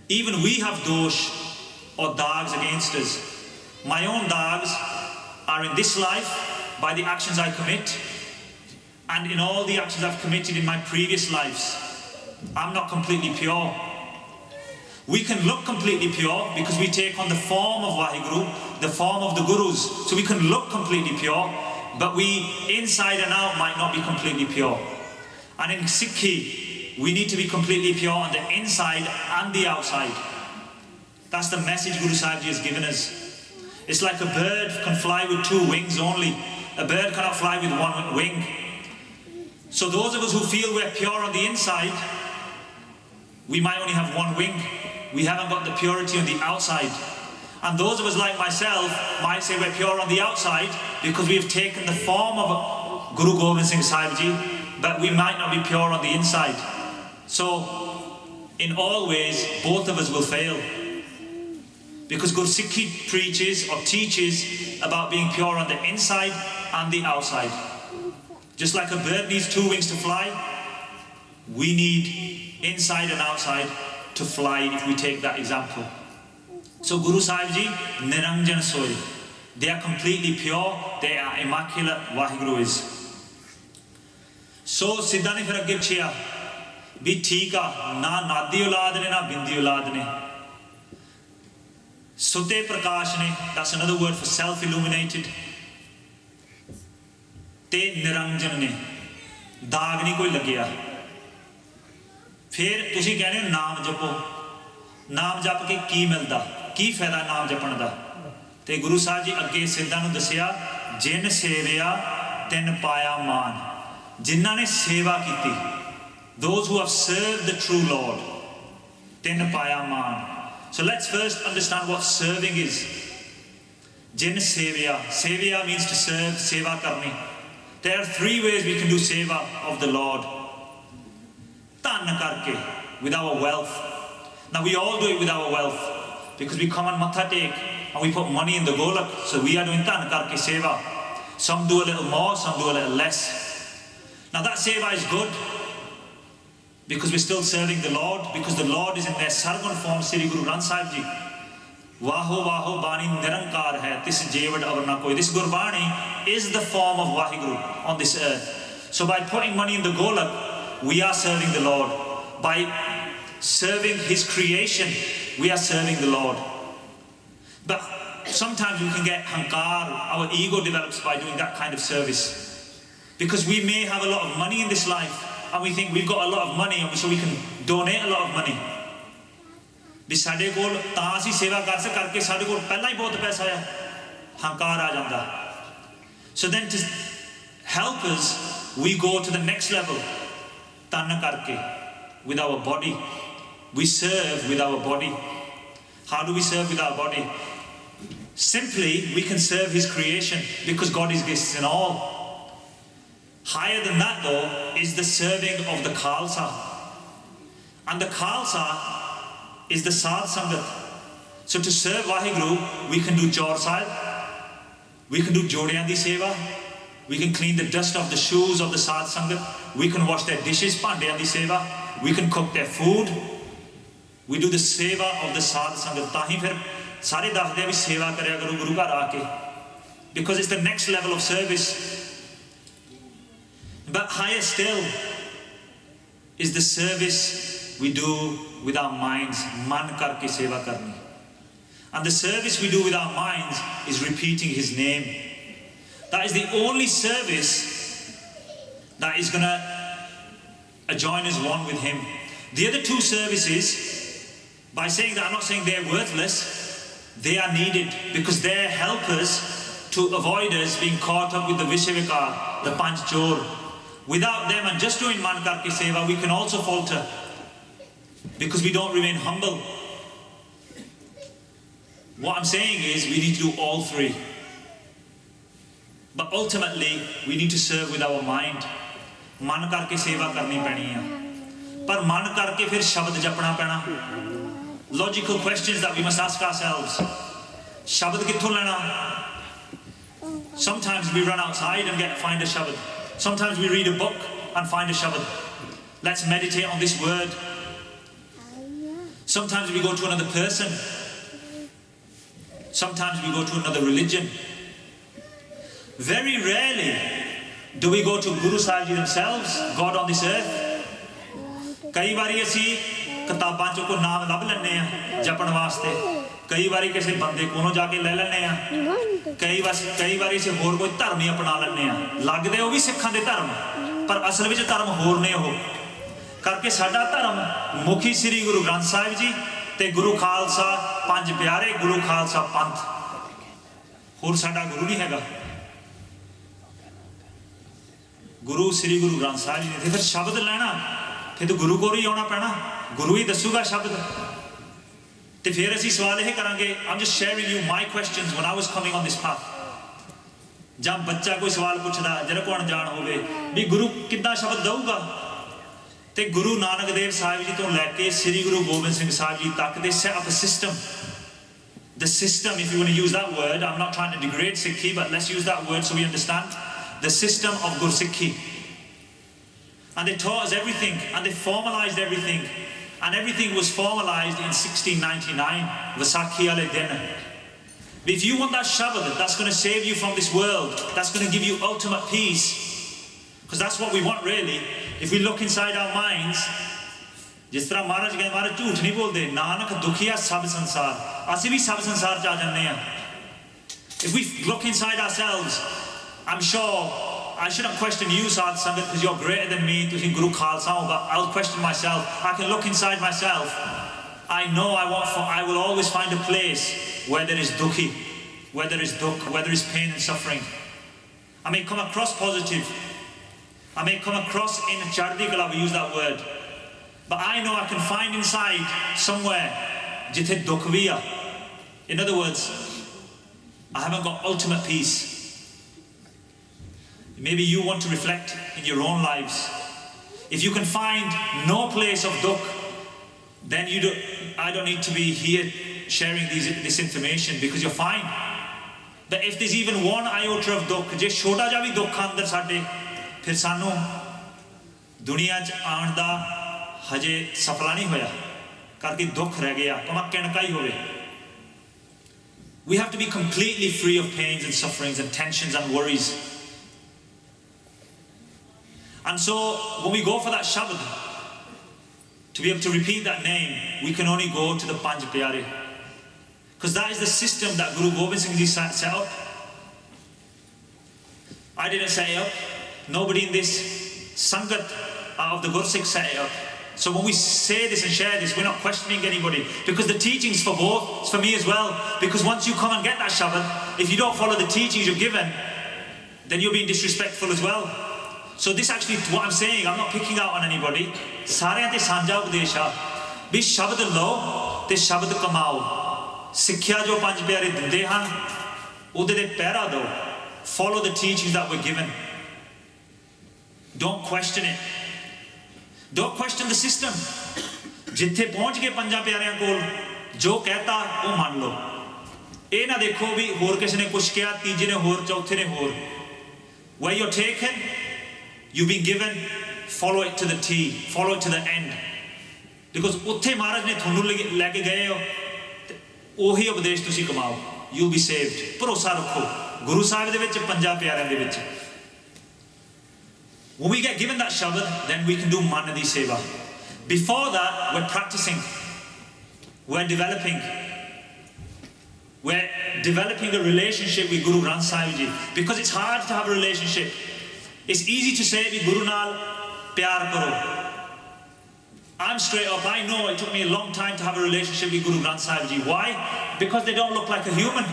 Even we have dosh or dags against us. My own dags are in this life by the actions I commit, and in all the actions I've committed in my previous lives. I'm not completely pure. We can look completely pure because we take on the form of Vaheguru, the form of the Gurus. So we can look completely pure, but we inside and out might not be completely pure. And in Sikhi, we need to be completely pure on the inside and the outside. That's the message Guru Sahib Ji has given us. It's like a bird can fly with 2 wings only. A bird cannot fly with 1 wing. So those of us who feel we're pure on the inside, we might only have 1 wing. We haven't got the purity on the outside. And those of us like myself might say we're pure on the outside because we've taken the form of Guru Gobind Singh Sahib Ji, but we might not be pure on the inside. So, in all ways, both of us will fail. Because Guru Sikhi preaches or teaches about being pure on the inside and the outside. Just like a bird needs 2 wings to fly, we need inside and outside to fly, if we take that example. So Guru Sahib Ji, Niranjan Soy. They are completely pure, they are immaculate, Vaheguru is. So Siddha ne fir agge puchhiya, bhi theek a, na nadi aulad ne, na bindi aulad ne. Sute prakash ne, that's another word for self-illuminated. Te Niranjan ne, daag nahi koi lagya. फिर तुसी कहने हो नाम जपो, नाम जप के की मिलता, की फायदा नाम जपण दा? ते गुरु साहब जी अगे सिद्धां नूं दस्सिया, जिन सेविया तिन पाया मान. जिन्हां ने सेवा कीती, those who have served the true Lord, तिन पाया मान. So let's first understand what serving is. Jin seviya. Seviya means to serve, seva karni. There are 3 ways we can do seva of the Lord. Dhan karke, with our wealth. Now we all do it with our wealth because we come on matha take and we put money in the golak. So we are doing dhan karke seva. Some do a little more, some do a little less. Now that seva is good because we're still serving the Lord, because the Lord is in their sarvan form, Sri Guru Granth Sahib Ji. Vaho Vaho Bani Nirankar hai, tis jevad avar koi. This Gurbani is the form of Vaheguru on this earth. So by putting money in the golak, we are serving the Lord. By serving His creation, we are serving the Lord. But sometimes we can get hankar, our ego develops by doing that kind of service. Because we may have a lot of money in this life, and we think we've got a lot of money, so we can donate a lot of money. भी साडे कोल तां असीं सेवा कर सक करके साडे कोल पहला ही बहुत पैसा है, हंकार आ जाता. So then to help us, we go to the next level. तन करके, with our body. We serve with our body. How do we serve with our body? Simply, we can serve His creation because God is exists in all. Higher than that though is the serving of the Khalsa. And the Khalsa is the Sadh Sangat. So to serve Vaheguru, we can do Chaur Sahib, we can do Jodyan di Seva, we can clean the dust of the shoes of the Sadh Sangat, we can wash their dishes, Pandyan di Seva, we can cook their food, we do the Seva of the Sadh Sangat. Tahi fir sare dakhde hai bhi Seva karya karo Guru ghar aake, because it's the next level of service. But higher still is the service we do with our minds, man karke seva karni. And the service we do with our minds is repeating His name. That is the only service that is going to join us one with Him. The other two services, by saying that, I'm not saying they're worthless, they are needed because they help us to avoid us being caught up with the Vishavikar, the Panch Chor. Without them and just doing Man Karke Seva, we can also falter because we don't remain humble. What I'm saying is we need to do all three. But ultimately, we need to serve with our mind. Man karke seva karni paini hai. Par man karke fir shabad japna paina. Logical questions that we must ask ourselves. Shabad kitthon lena? Sometimes we run outside and find a shabad. Sometimes we read a book and find a shabad. Let's meditate on this word. Sometimes we go to another person. Sometimes we go to another religion. Very rarely do we go to Guru Sahib Ji themselves, God on this earth. Kai wari asi kitabaan chon ko naam lab lenne a japan waste. Kai wari kise bande kono jaake le lenne a. Kai wari se hor koi dharm hi apna lenne a. Lagde o vi Sikhan de dharm, par asal vich dharm hor ne ho. Karke sada dharm mukhi Sri Guru Granth Sahib Ji te Guru Khalsa Panj Pyare Guru Khalsa Panth. Hor sada guru nahi hega. Guru Sri Guru Granth Sahib Ji ne. Fir shabad lena, fir to Guru ko hi auna paina. Guru hi dassuga shabad. Te fir assi sawal eh karange. I'm just sharing you my questions when I was coming on this path. Jab bachcha koi sawal puchda, jara ko anjaan hove, bhi Guru kidda shabad daਊਗਾ. ਤੇ Guru Nanak Dev Sahib Ji to ਲੈ ਕੇ Sri Guru Gobind Singh Sahib Ji tak, they set up a system. The system, if you want to use that word, I'm not trying to degrade Sikhi, but let's use that word so we understand. The system of Gur Sikhi. And they taught us everything, and they formalized everything. And everything was formalized in 1699, Vaisakhi Wale Din. If you want that Shabad, that's going to save you from this world, that's going to give you ultimate peace. Because that's what we want really. If we look inside our minds, जिस तरह महाराज कहे, महाराज झूठ नहीं बोलते, नानक दुखिया सब संसार, ਅਸੀਂ भी सब संसार च आ जाने हैं. If we look inside ourselves, I'm sure I shouldn't question you, Sadh Sangat, because you're greater than me, ਤੁਸੀਂ ਗੁਰੂ ਖਾਲਸਾ ਹੋ, but I'll question myself. I can look inside myself. I know I will always find a place where there is dukhi, where there is dukh, where there is pain and suffering. I may come across positive, I may come across in Chardi Kala, we use that word. But I know I can find inside somewhere jithe dukh bhi hai. In other words, I haven't got ultimate peace. Maybe you want to reflect in your own lives. If you can find no place of dukh, then I don't need to be here sharing this information because you're fine. But if there's even one iota of dukh, je chota ja bhi dukh andar sade, फिर सानू दुनिया च आने का हजे सफला नहीं होया करके दुख रह गया भावें किणका ही होवे. We have to be completely free of pains and sufferings and tensions and worries. And so when we go for that Shabad, to be able to repeat that name, we can only go to the Panj Pyare, because that is the system that Guru Gobind Singh Ji set up. I didn't set it up. Nobody in this Sangat of the Gursikh set it up. So when we say this and share this, we're not questioning anybody, because the teachings for both, it's for me as well. Because once you come and get that Shabad, if you don't follow the teachings you're given, then you're being disrespectful as well. So this actually, what I'm saying, I'm not picking out on anybody. Sareyan te sanja updesha, bhi Shabad lo te Shabad kamao. Sikhya jo Panj Pyare dinde han, ude de pehra do. Follow the teachings that we're given. Don't question it. Don't question the system. जिथे पहुंच गए पंजा प्यारियां कोल, जो कहता वो मान लो. ये ना देखो भी होर किसी ने कुछ किया, तीजे ने होर, चौथे ने होर. Where you're taken, you've been given, follow it to the T, follow it to the end. Because उत्थे महाराज ने थोनू लेके गए हो, ओही उपदेश तुसी कमाओ. You'll be saved. भरोसा रखो. गुरु साहिब दे विच, पंजा प्यारियां दे विच. When we get given that Shabad, then we can do Manadi Seva. Before that, we're practicing. We're developing a relationship with Guru Granth Sahib Ji. Because it's hard to have a relationship. It's easy to say, Guru Nal Pyar Karo. I'm straight up. I know it took me a long time to have a relationship with Guru Nanak Dev Ji. Why? Because they don't look like a human.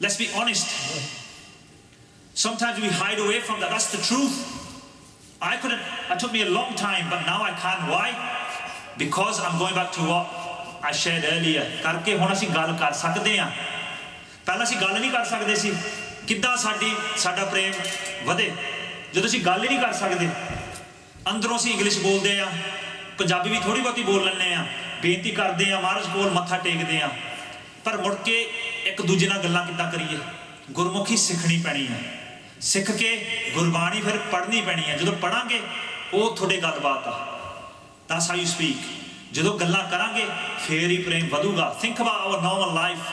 Let's be honest. Sometimes we hide away from that. That's the truth. I couldn't. It took me a long time, but now I can. Why? Because I'm going back to what I shared earlier. करके हुण असीं गल कर सकते हैं. पहला असीं गल नहीं कर सकते सी. किद्दां साडा प्रेम वधे जदों असीं गल ही नहीं कर सकते. अंदरों असीं इंग्लिश बोलते हैं, पंजाबी भी थोड़ी बहुती बोल लैंदे हैं, बेनती करते हैं, महाराज कोल मत्था टेकते हैं, पर मुड़ के एक दूजे नाल गल्लां किद्दां करिए. गुरमुखी सिखनी पैनी है. सिख के गुरबाणी फिर पढ़नी पैनी है. जदों पढ़ांगे वो थोड़े गलबात आ. That's how you speak. जदों गल्लां करांगे फिर ही प्रेम वधूगा. Think about our normal life.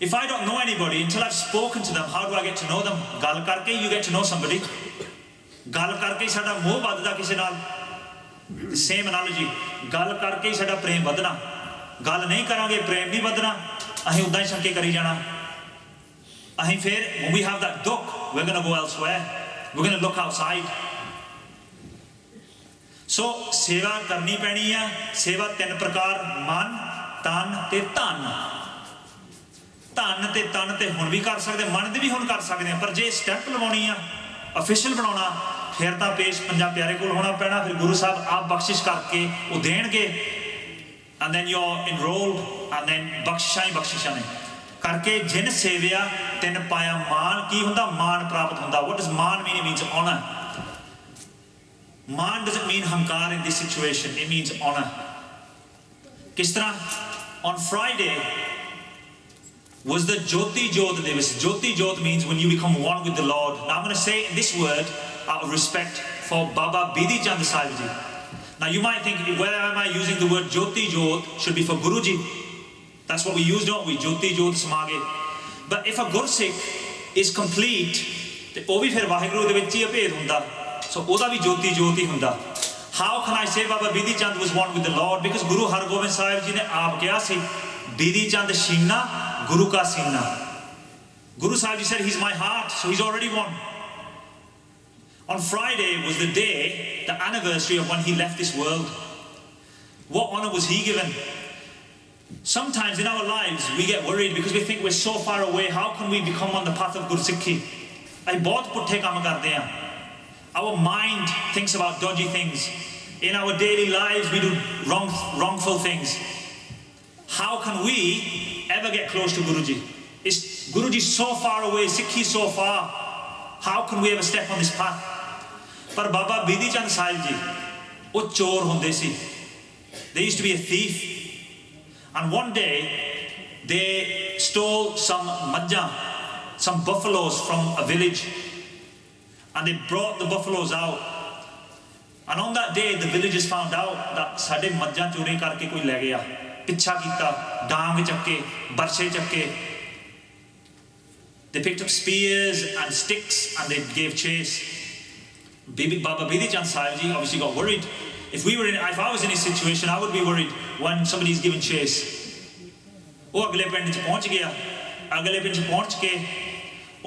If I don't know anybody, until I've spoken to them, how do I get to know them? गल करके you get to know somebody. गल करके साडा मोह वधदा किसे नाल. The same analogy. गल करके ही साडा प्रेम वधना. गल नहीं करांगे प्रेम नहीं वधना. असीं उदां ही शंके करी जाना. असीं फिर when we have that duck, we're going to go elsewhere. We're going to look outside. So सेवा करनी पैनी है. सेवा तीन प्रकार, मन, तन ते धन. धन ते तन ते हुण भी कर सकते, मन दे भी हुण कर सकते हैं, पर जे स्टैंप लवाउणी आ, ऑफिशियल बनाउणा, फिर तां पेश पंजाब प्यारे कोल होना पैना. फिर गुरु साहब आप बख्शिश करके वो देणगे, and then you're enrolled, and then बख्शिशां ही बख्शिशां ने करके जिन सेविया तिन पाया मान. की हुंदा? मान प्राप्त हुंदा. What does मान mean? It means honor. मान doesn't mean हंकार in this situation. It means honor. किस तरह? On Friday was the Jyoti Jyot Divas. Jyoti Jyot means when you become one with the Lord. Now I'm going to say this word out of respect for Baba Bidhi Chand Sahib Ji. Now you might think, where am I using the word Jyoti Jyot? Should be for Guruji. That's what we use, don't we? Jyoti Jyot Samage. But if a Gursikh is complete, then ਉਹ ਵੀ ਫਿਰ ਵਾਹਿਗੁਰੂ ਦੇ ਵਿੱਚ ਹੀ ਅਭੇਦ ਹੁੰਦਾ. So ਉਹਦਾ ਵੀ ਜੋਤੀ ਜੋਤੀ ਹੁੰਦਾ. How can I say Baba Bidhi Chand was one with the Lord? Because Guru Hargobind Sahib Ji ने आप किया सी Bidhi Chand शीना Guru का सीना. Guru Sahib Ji said he's my heart, so he's already one. On Friday was the day, the anniversary of when he left this world. What honor was he given? Sometimes in our lives we get worried because we think we're so far away. How can we become on the path of Guru Sikhi? ਅਸੀਂ ਬਹੁਤ ਪੁੱਠੇ ਕੰਮ ਕਰਦੇ ਹਾਂ. Our mind thinks about dodgy things. In our daily lives we do wrongful things. How can we ever get close to Guruji? Is Guruji so far away, Sikhi so far? How can we ever step on this path? पर बाबा बिधि चंद साहिब जी वो चोर होंदे सी. They used to be a thief. And one day they stole some majjah, some buffaloes from a village, and they brought the buffaloes out. And on that day the villagers found out that साडे मज्जां चोरी करके कोई ले गया. पिछा कीता, डांग चक्के, बरछे चक्के. They picked up spears and sticks and they gave chase. Baba Bidhi Chand Sahib Ji obviously got worried. If I was in his situation, I would be worried when somebody is giving chase. वो अगले पिंड च पहुंच गया. अगले पिंड च पहुंच के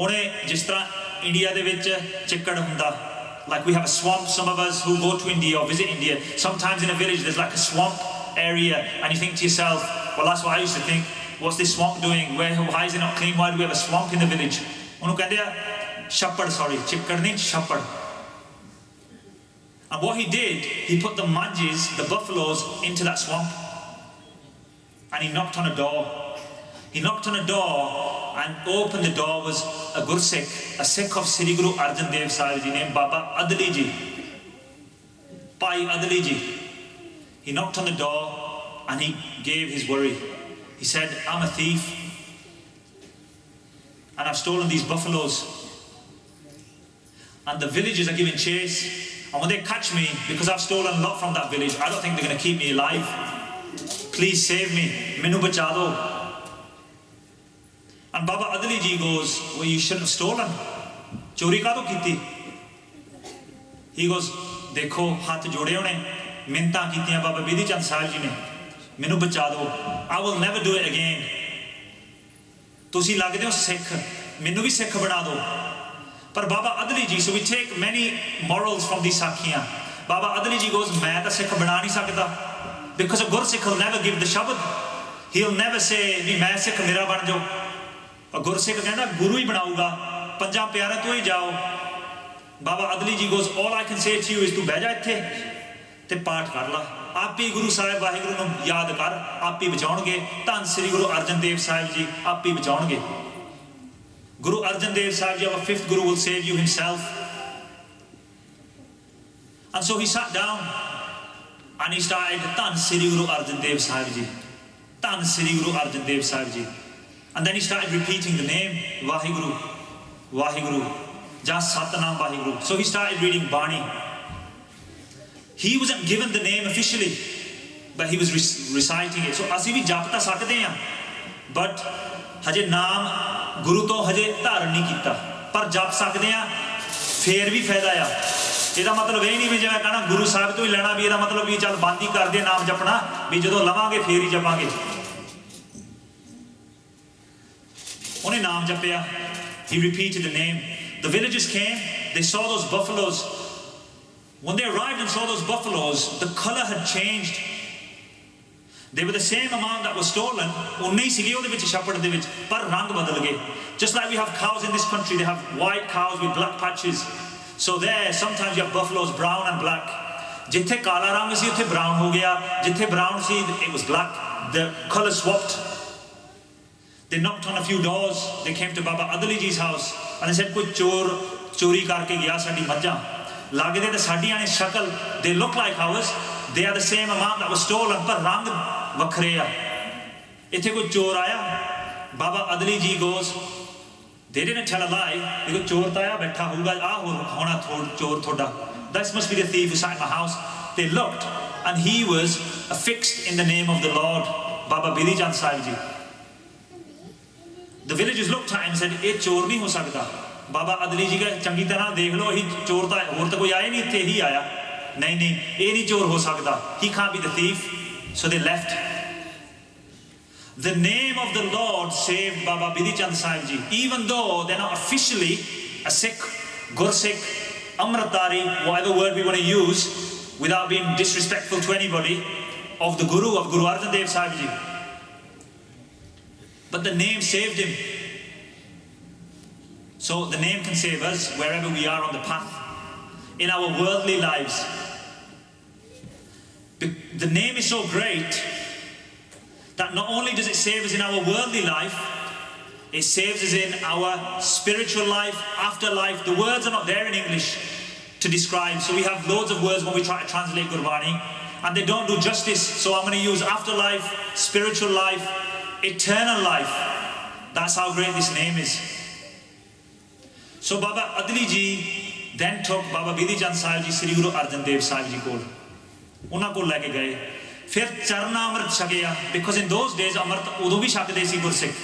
उन्हें जिस तरह इंडिया दे विच चिक्कड़ हुंदा, like we have a swamp. Some of us who go to India or visit India, sometimes in a village there's like a swamp area, and you think to yourself, well, that's what I used to think. What's this swamp doing? Why is it not clean? Why do we have a swamp in the village? उन्होंने कहते हैं छप्पड़, sorry, चिक्कड़ नहीं, छप्पड़. And what he did, he put the majis, the buffaloes, into that swamp. And he knocked on a door. He knocked on a door, and opened the door was a Gursikh, a Sikh of Sri Guru Arjan Dev Sahib Ji named Baba Adli Ji. Bhai Adli Ji. He knocked on the door and he gave his worry. He said, I'm a thief and I've stolen these buffaloes. And the villagers are giving chase. And when they catch me, because I've stolen a lot from that village, I don't think they're going to keep me alive. Please save me. Mainu bacha do. And Baba Adli Ji goes, well, you shouldn't have stolen. Chori ka to kiti. He goes, देखो हाथ जोड़े उन्हें मिन्नतां कीतियां बाबा बिधि चंद साहिब जी ने, मैनू बचा दो. I will never do it again. तुसी लगदे हो सिख, मैनू भी सिख बना दो. पर बाबा अदली जी, so we take many morals from these sakhiyan. Baba Adli Ji goes, मैं तो सिख बना नहीं सकता, because a Gursikh will never give the shabad. He'll never say भी मैं सिख मेरा बन जाओ. A Gursikh कहना गुरु ही बनाऊगा, पंजाब प्यारा तो ही जाओ. Baba Adli Ji goes, all I can say to you is तू बह जा इत्थे ते पाठ कर ला. आप ही गुरु साहिब वाहिगुरु नूं याद कर, आप ही बचाउणगे. धन श्री गुरु अर्जन देव साहिब जी आप ही बचाउणगे. Guru Arjan Dev Sahib Ji, our fifth Guru, will save you himself. And so he sat down and he started Tan Sri Guru Arjan Dev Sahib Ji, Tan Sri Guru Arjan Dev Sahib Ji. And then he started repeating the name Vahiguru, Vahiguru, just Satnam Vahiguru. So he started reading Bani. He wasn't given the name officially, but he was reciting it. So ਅਸੀਂ ਵੀ ਜਪ ਤਾਂ ਸਕਦੇ ਹਾਂ, but ਹਜੇ ਨਾਮ ਗੁਰੂ ਤੋਂ ਹਜੇ ਧਾਰਨ ਨਹੀਂ ਕੀਤਾ, ਪਰ ਜਪ ਸਕਦੇ ਹਾਂ, ਫੇਰ ਵੀ ਫਾਇਦਾ ਆ. ਇਹਦਾ ਮਤਲਬ ਇਹ ਨਹੀਂ ਵੀ ਜਿਵੇਂ ਕਹਣਾ ਗੁਰੂ ਸਾਹਿਬ ਤੋਂ ਹੀ ਲੈਣਾ, ਵੀ ਇਹਦਾ ਮਤਲਬ ਵੀ ਚੱਲ ਬੰਦ ਹੀ ਕਰਦੇ ਨਾਮ ਜਪਣਾ, ਵੀ ਜਦੋਂ ਲਵਾਂਗੇ ਫੇਰ ਹੀ ਜਪਾਂਗੇ. ਉਹਨੇ ਨਾਮ ਜਪਿਆ. He repeated the name. The villagers came, they saw those buffaloes. When they arrived and saw those buffaloes, the color had changed. They were the same amount that was stolen. Just like we have cows in this country, they have white cows with black patches. So there, sometimes you have buffaloes brown and black. Jithe kala rang si, uthe brown ho gaya. Jithe brown si, it was black. The color swapped. They knocked on a few doors. They came to Baba Adli Ji's house and they said, "Koi chor chori karke gaya sadi majjah." Lagde the sadiyan ne shakal, they look like ours. They are the same amount that was stolen, but rang vakhre a. Ithe koi chor aaya. Baba Adli Ji goes, they didn't tell a lie. Because chor ta aaya baitha hoga, hona chor thoda. This must be the thief who sat in my house. They looked and he was affixed in the name of the Lord, Baba Bidhi Chand Sahib Ji. The villagers looked at him and said, "Eh chor nahi ho sakta." Baba Adli Ji ka changi tarah dekh lo, hi chor ta hor ta koi aaya nahi, ithe hi aaya. Nahi nahi, eh nahi chor ho sakta. He can't be the thief. So they left. The name of the Lord saved Baba Bidhi Chand Sahib Ji, even though they're not officially a Sikh, Gursikh, Amritari, whatever word we want to use, without being disrespectful to anybody, of the Guru, of Guru Arjan Dev Sahib Ji. But the name saved him. So the name can save us wherever we are on the path, in our worldly lives. The name is so great that not only does it save us in our worldly life, it saves us in our spiritual life, afterlife. The words are not there in English to describe. So we have loads of words when we try to translate Gurbani, and they don't do justice. So I'm going to use afterlife, spiritual life, eternal life. That's how great this name is. So Baba Adli Ji then took Baba Bidhi Chand Sahib Ji, Sri Guru Arjan Dev Sahib Ji ko. Unna ko leke gaye. Fir charna amrit chakya, because in those days amrit udo bhi chakde si Gursikh.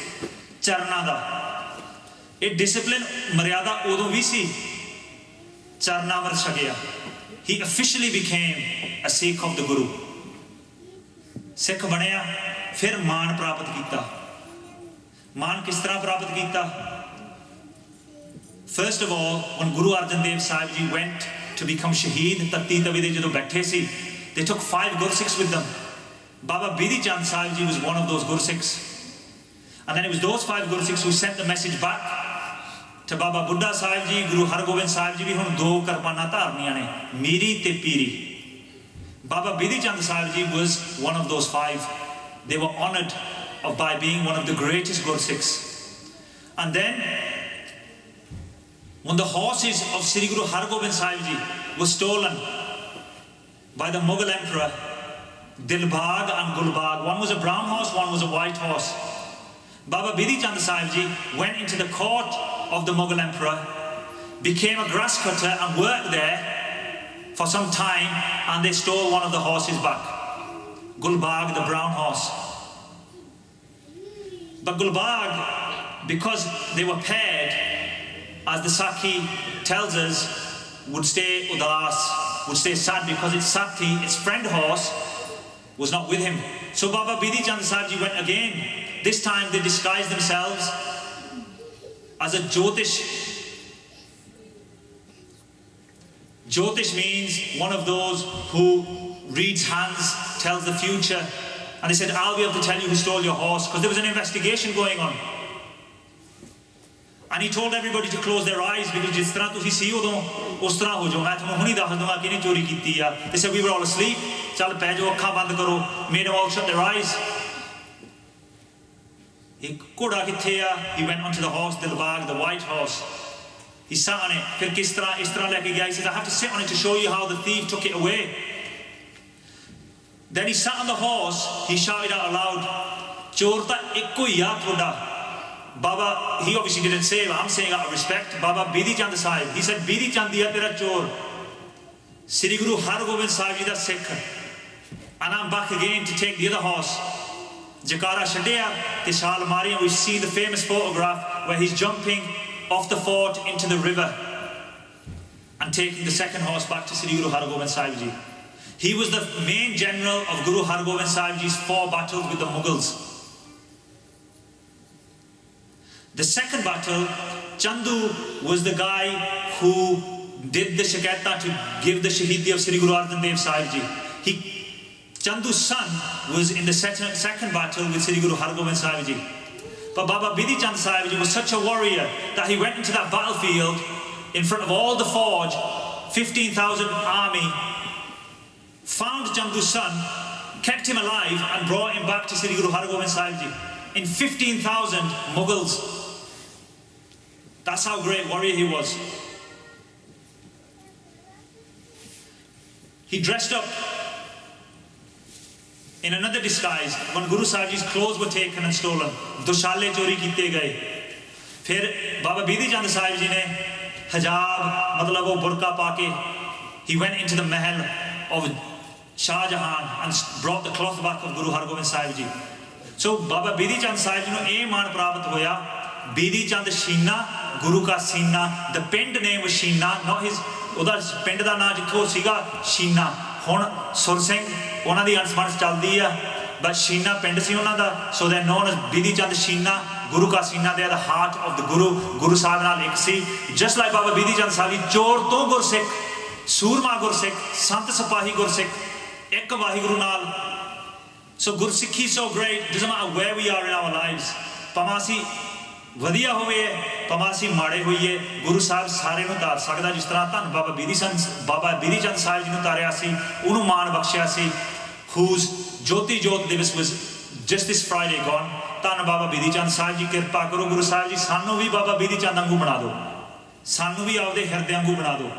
Charna da. A discipline maryada udo bhi si. Charna amrit chakya. He officially became a Sikh of the Guru. Sikh banaya, fir maan prapat kita. Maan kis tarah prapat kita? First of all, when Guru Arjan Dev Sahib Ji went to become Shaheed, Tatti Tavi de jadon baithe si, they took 5 Gursikhs with them. Baba Bidhi Chand Sahib Ji was one of those Gursikhs. And then it was those 5 Gursikhs who sent the message back to Baba Buddha Sahib Ji, Guru Hargobind Sahib Ji, vi hun 2 karpana dharniyan ne, Miri te Piri. Baba Bidhi Chand Sahib Ji was one of those 5. They were honoured by being one of the greatest Gursikhs. And then, when the horses of Sri Guru Hargobind Sahib Ji were stolen by the Mughal Emperor, Dilbag and Gulbag, one was a brown horse, one was a white horse. Baba Bidhi Chand Sahib Ji went into the court of the Mughal Emperor, became a grass cutter and worked there for some time, and they stole one of the horses back. Gulbag, the brown horse. But Gulbag, because they were paired, as the Sakhi tells us, would stay udas, would stay sad, because its Sakhi, its friend horse, was not with him. So Baba Bidhi Chand Sahib Ji went again. This time they disguised themselves as a Jyotish. Jyotish means one of those who reads hands, tells the future. And they said, I'll be able to tell you who stole your horse, because there was an investigation going on. And he told everybody to close their eyes, because जिस तरह तुसी सी उदों उस तरह हो जाओ, मैं तुहानू हुणी दस दूंगा किहने चोरी कीती आ. They said we were all asleep. चल पै जाओ, अखां बंद करो. Made them all shut their eyes. एक घोड़ा किथे आ? He went onto the horse, Dilbag, the white horse. He sat on it. फिर किस तरह इस तरह लेके गया? He said, I have to sit on it to show you how the thief took it away. Then he sat on the horse. He shouted out aloud, चोर तां इक्को ही आ थोड़ा. Baba, he obviously didn't say, but I'm saying out of respect, Baba Bidi Chand Sahib. He said, Bidi Chand diya tera chor. Sri Guru Har Gobind Sahib Ji da Sikh. And I'm back again to take the other horse. Jakara Shadeya, Tishal Mari, and we see the famous photograph where he's jumping off the fort into the river and taking the second horse back to Sri Guru Har Gobind Sahib Ji. He was the main general of Guru Har Gobind Sahib Ji's 4 battles with the Mughals. The second battle, Chandu was the guy who did the shakaita to give the shahidi of Sri Guru Arjan Dev Sahib Ji. Chandu's son was in the second battle with Sri Guru Har Gobind Sahib Ji. But Baba Bidi Chand Sahib Ji was such a warrior that he went into that battlefield in front of all the forge, 15,000 army, found Chandu's son, kept him alive and brought him back to Sri Guru Har Gobind Sahib Ji. In 15,000 Mughals. That's how great warrior he was. He dressed up in another disguise when Guru Sahib Ji's clothes were taken and stolen. Dushale chori kite gaye. Phir Baba Bidi Chand Sahib Ji ne hijab, matlab wo burqa paake, he went into the mahal of Shah Jahan and brought the cloth back of Guru Har Gobind Sahib Ji. So Baba Bidi Chand Sahib Ji nu eh maan prapt hoya, Bidi Chand Sheena, Guru ka Seena. The pind name was Sheena, not his. Oda pind da naam jitho siga Sheena. Hun Sur Singh, ਉਹਨਾਂ ਦੀ ਅਨਸਮਰਸ ਚੱਲਦੀ ਆ, but Sheena ਪਿੰਡ ਸੀ ਉਹਨਾਂ ਦਾ, so they're known as Bidi Chand Sheena, Guru ka Seena. They are the heart of the Guru. Guru Sahib ਨਾਲ ਇੱਕ ਸੀ. Just like Baba Bidi Chand Sahib Ji, ਚੋਰ ਤੋਂ ਗੁਰਸਿੱਖ, ਸੂਰਮਾ ਗੁਰਸਿੱਖ, ਸੰਤ ਸਿਪਾਹੀ ਗੁਰਸਿੱਖ, ਇੱਕ ਵਾਹਿਗੁਰੂ ਨਾਲ. So Gursikhi is so great. Doesn't matter where we are in our lives. ਭਾਵੇਂ ਅਸੀਂ ਵਧੀਆ ਹੋਵੇ, ਭਾਵੇਂ ਅਸੀਂ ਮਾੜੇ ਹੋਈਏ, ਗੁਰੂ ਸਾਹਿਬ ਸਾਰੇ ਨੂੰ ਤਾਰ ਸਕਦਾ. ਜਿਸ ਤਰ੍ਹਾਂ ਧੰਨ ਬਾਬਾ ਬੀਦੀ ਚੰਦ ਸਾਹਿਬ ਜੀ ਨੂੰ ਤਾਰਿਆ ਸੀ, ਉਹਨੂੰ ਮਾਣ ਬਖਸ਼ਿਆ ਸੀ. whose Jyoti Jyot Divas was just this Friday gone. ਧੰਨ ਬਾਬਾ ਬੀਦੀ ਚੰਦ ਸਾਹਿਬ ਜੀ, ਕਿਰਪਾ ਕਰੋ ਗੁਰੂ ਸਾਹਿਬ ਜੀ, ਸਾਨੂੰ ਵੀ ਬਾਬਾ ਬੀਦੀ ਚੰਦ ਵਾਂਗੂ ਬਣਾ ਦਿਓ, ਸਾਨੂੰ ਵੀ ਆਪਦੇ ਹਿਰਦੇ ਵਾਂਗੂ ਬਣਾ ਦਿਓ.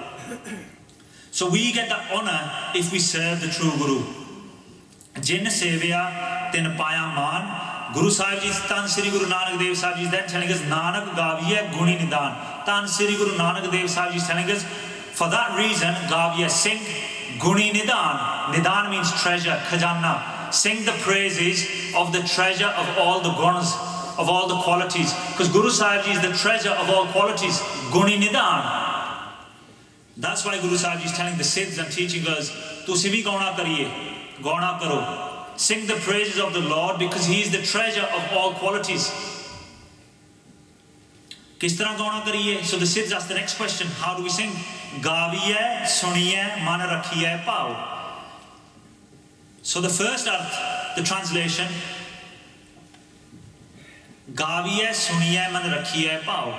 So we get that honor if we serve the true Guru. ਜਿਨ ਸੇਵਿਆ ਤਿਨ ਪਾਇਆ ਮਾਨ. Guru Sahib Ji, Tan Sri Guru Nanak Dev Sahib Ji is then telling us, Nanak gaviye guni nidan. Tan Sri Guru Nanak Dev Sahib Ji is telling us, for that reason, gaviye sing guni nidan. Nidan means treasure, khajana. Sing the praises of the treasure of all the gunas, of all the qualities. Because Guru Sahib Ji is the treasure of all qualities, guni nidan. That's why Guru Sahib Ji is telling the Siddhs and teaching us, tusi bhi gauna kariye, gauna karo. Sing the praises of the Lord because He is the treasure of all qualities. Kis tarah gauna kariye? So the Siddhs ask the next question, how do we sing? Gaviye, suniye, man rakhiye, pao. So the first arth, the translation, Gaviye, suniye, man rakhiye, pao.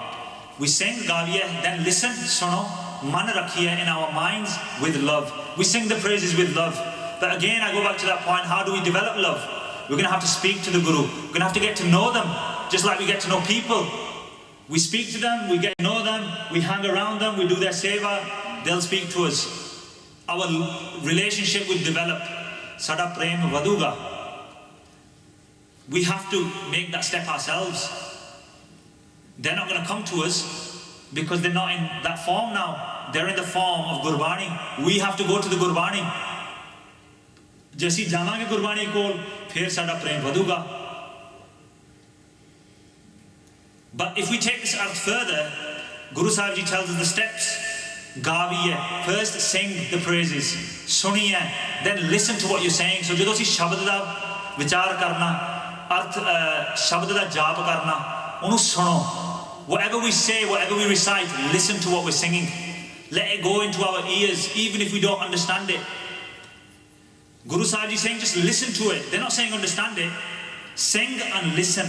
We sing Gaviye, then listen, suno, man rakhiye, in our minds with love. We sing the praises with love. But again, I go back to that point, how do we develop love? We're going to have to speak to the Guru. We're going to have to get to know them, just like we get to know people. We speak to them, we get to know them, we hang around them, we do their seva, they'll speak to us. Our relationship will develop. Sada prem vaduga. We have to make that step ourselves. They're not going to come to us because they're not in that form now. They're in the form of Gurbani. We have to go to the Gurbani. जैसी जावांगे गुरबाणी कोल फिर साडा प्रेम वधूगा. But if we take this out further, Guru Sahib Ji tells us the steps. Gaviye, first sing the praises, suniye, then listen to what you're saying. So ਜਦੋਂ ਅਸੀਂ ਸ਼ਬਦ ਦਾ ਵਿਚਾਰ ਕਰਨਾ, ਅਰਥ ਸ਼ਬਦ ਦਾ ਜਾਪ ਕਰਨਾ, ਉਹਨੂੰ ਸੁਣੋ. Whatever we say, whatever we recite, listen to what we're singing. Let it go into our ears, even if we don't understand it. Guru Sahib Ji is saying just listen to it. They're not saying understand it. Sing and listen.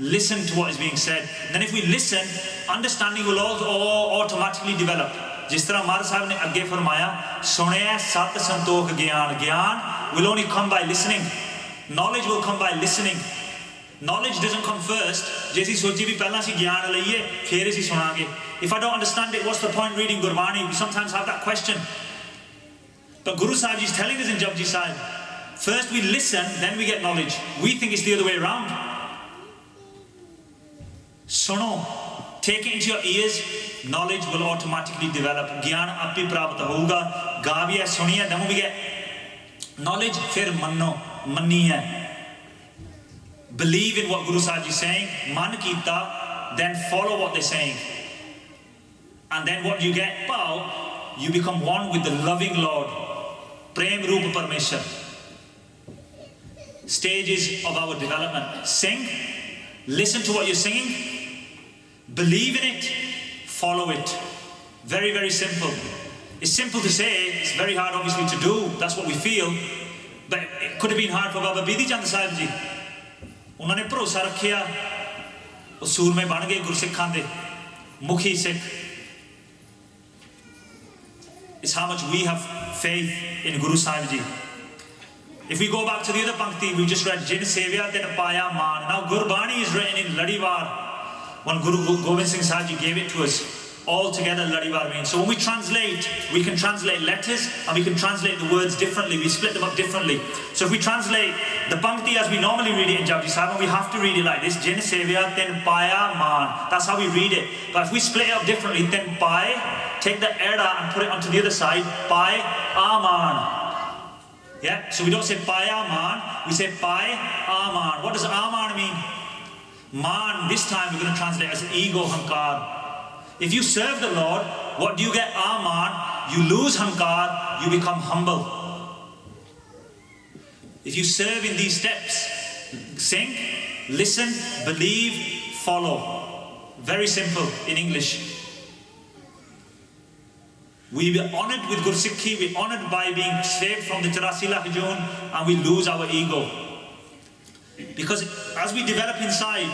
Listen to what is being said. And then if we listen, understanding will all automatically develop. जिस तरह मार साहब ने आगे फरमाया, सुने सत संतोख ज्ञान. Gyan will only come by listening. Knowledge will come by listening. Knowledge doesn't come first. जैसी सोची भी पहला सी ज्ञान लइए, फिर इसी सुनांगे. If I don't understand it, what's the point reading Gurbani? We sometimes have that question. But Guru Sahib Ji is telling us in Japji Sahib, first we listen, then we get knowledge. We think it's the other way around. Suno, take it into your ears, knowledge will automatically develop. Gyan api prapta hoga. Gaviya suniya, then we get knowledge. Fir manno, manniya. Believe in what Guru Sahib Ji is saying. Man kita, then follow what they're saying. And then what you get? Pao, you become one with the loving Lord. Prem Rupa Parmeshwar. Stages of our development. Sing, listen to what you're singing, believe in it, follow it. Very, very simple. It's simple to say, it's very hard obviously to do, that's what we feel, but it could have been hard for Baba Bidhi Chand Sahib Ji. उन्होंने भरोसा रखिया, वो सूरमे बन गए गुरसिखां दे, मुखी Sikh. It's how much we have faith in Guru Sahib Ji. If we go back to the other pankti, we just read Jin Sevya Ten Paya Man. Now Gurbani is written in Ladiwar. When Guru Gobind Singh Sahib Ji gave it to us, all together Ladiwar means. So when we translate, we can translate letters and we can translate the words differently. We split them up differently. So if we translate the pankti as we normally read it in Japji Sahib, we have to read it like this: Jin Sevya Ten Paya Man. That's how we read it. But if we split it up differently, Ten Pai, take the era and put it onto the other side, Pai Aman. Yeah, so we don't say Payaman, we say Pai Aman. What does Aman mean? Man, this time we're going to translate as ego, Hankar. If you serve the Lord, what do you get? Aman, you lose Hankar, you become humble. If you serve in these steps, sing, listen, believe, follow. Very simple in English. We were honoured with Gursikhi, we're honoured by being saved from the 84 lakh Jun, and we lose our ego. Because as we develop inside,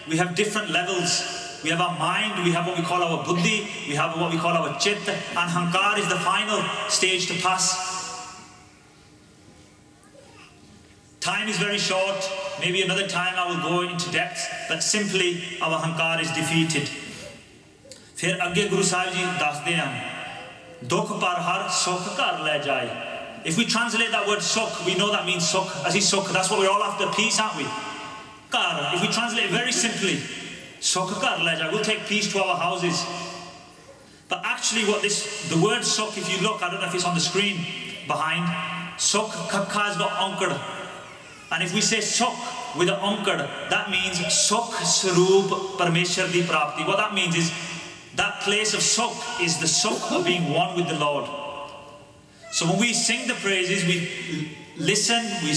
we have different levels. We have our mind, we have what we call our buddhi, we have what we call our chit, and Hankar is the final stage to pass. Time is very short, maybe another time I will go into depth, but simply our Hankar is defeated. Fir agge Guru Sahib Ji dasde hain. Dukh par har sukh kar le jaye. If we translate that word sukh, we know that means sukh. As is sukh, that's what we're all after, peace, aren't we? Kar, if we translate it very simply, sukh kar le jaye, we'll take peace to our houses. But actually what the word sukh, if you look, I don't know if it's on the screen behind, sukh, kakha has got ankar. And if we say sukh with an ankar, that means sukh saroop parmeshwar di prapti. What that means is, that place of sukh is the sukh of being one with the Lord. So when we sing the praises, we listen, we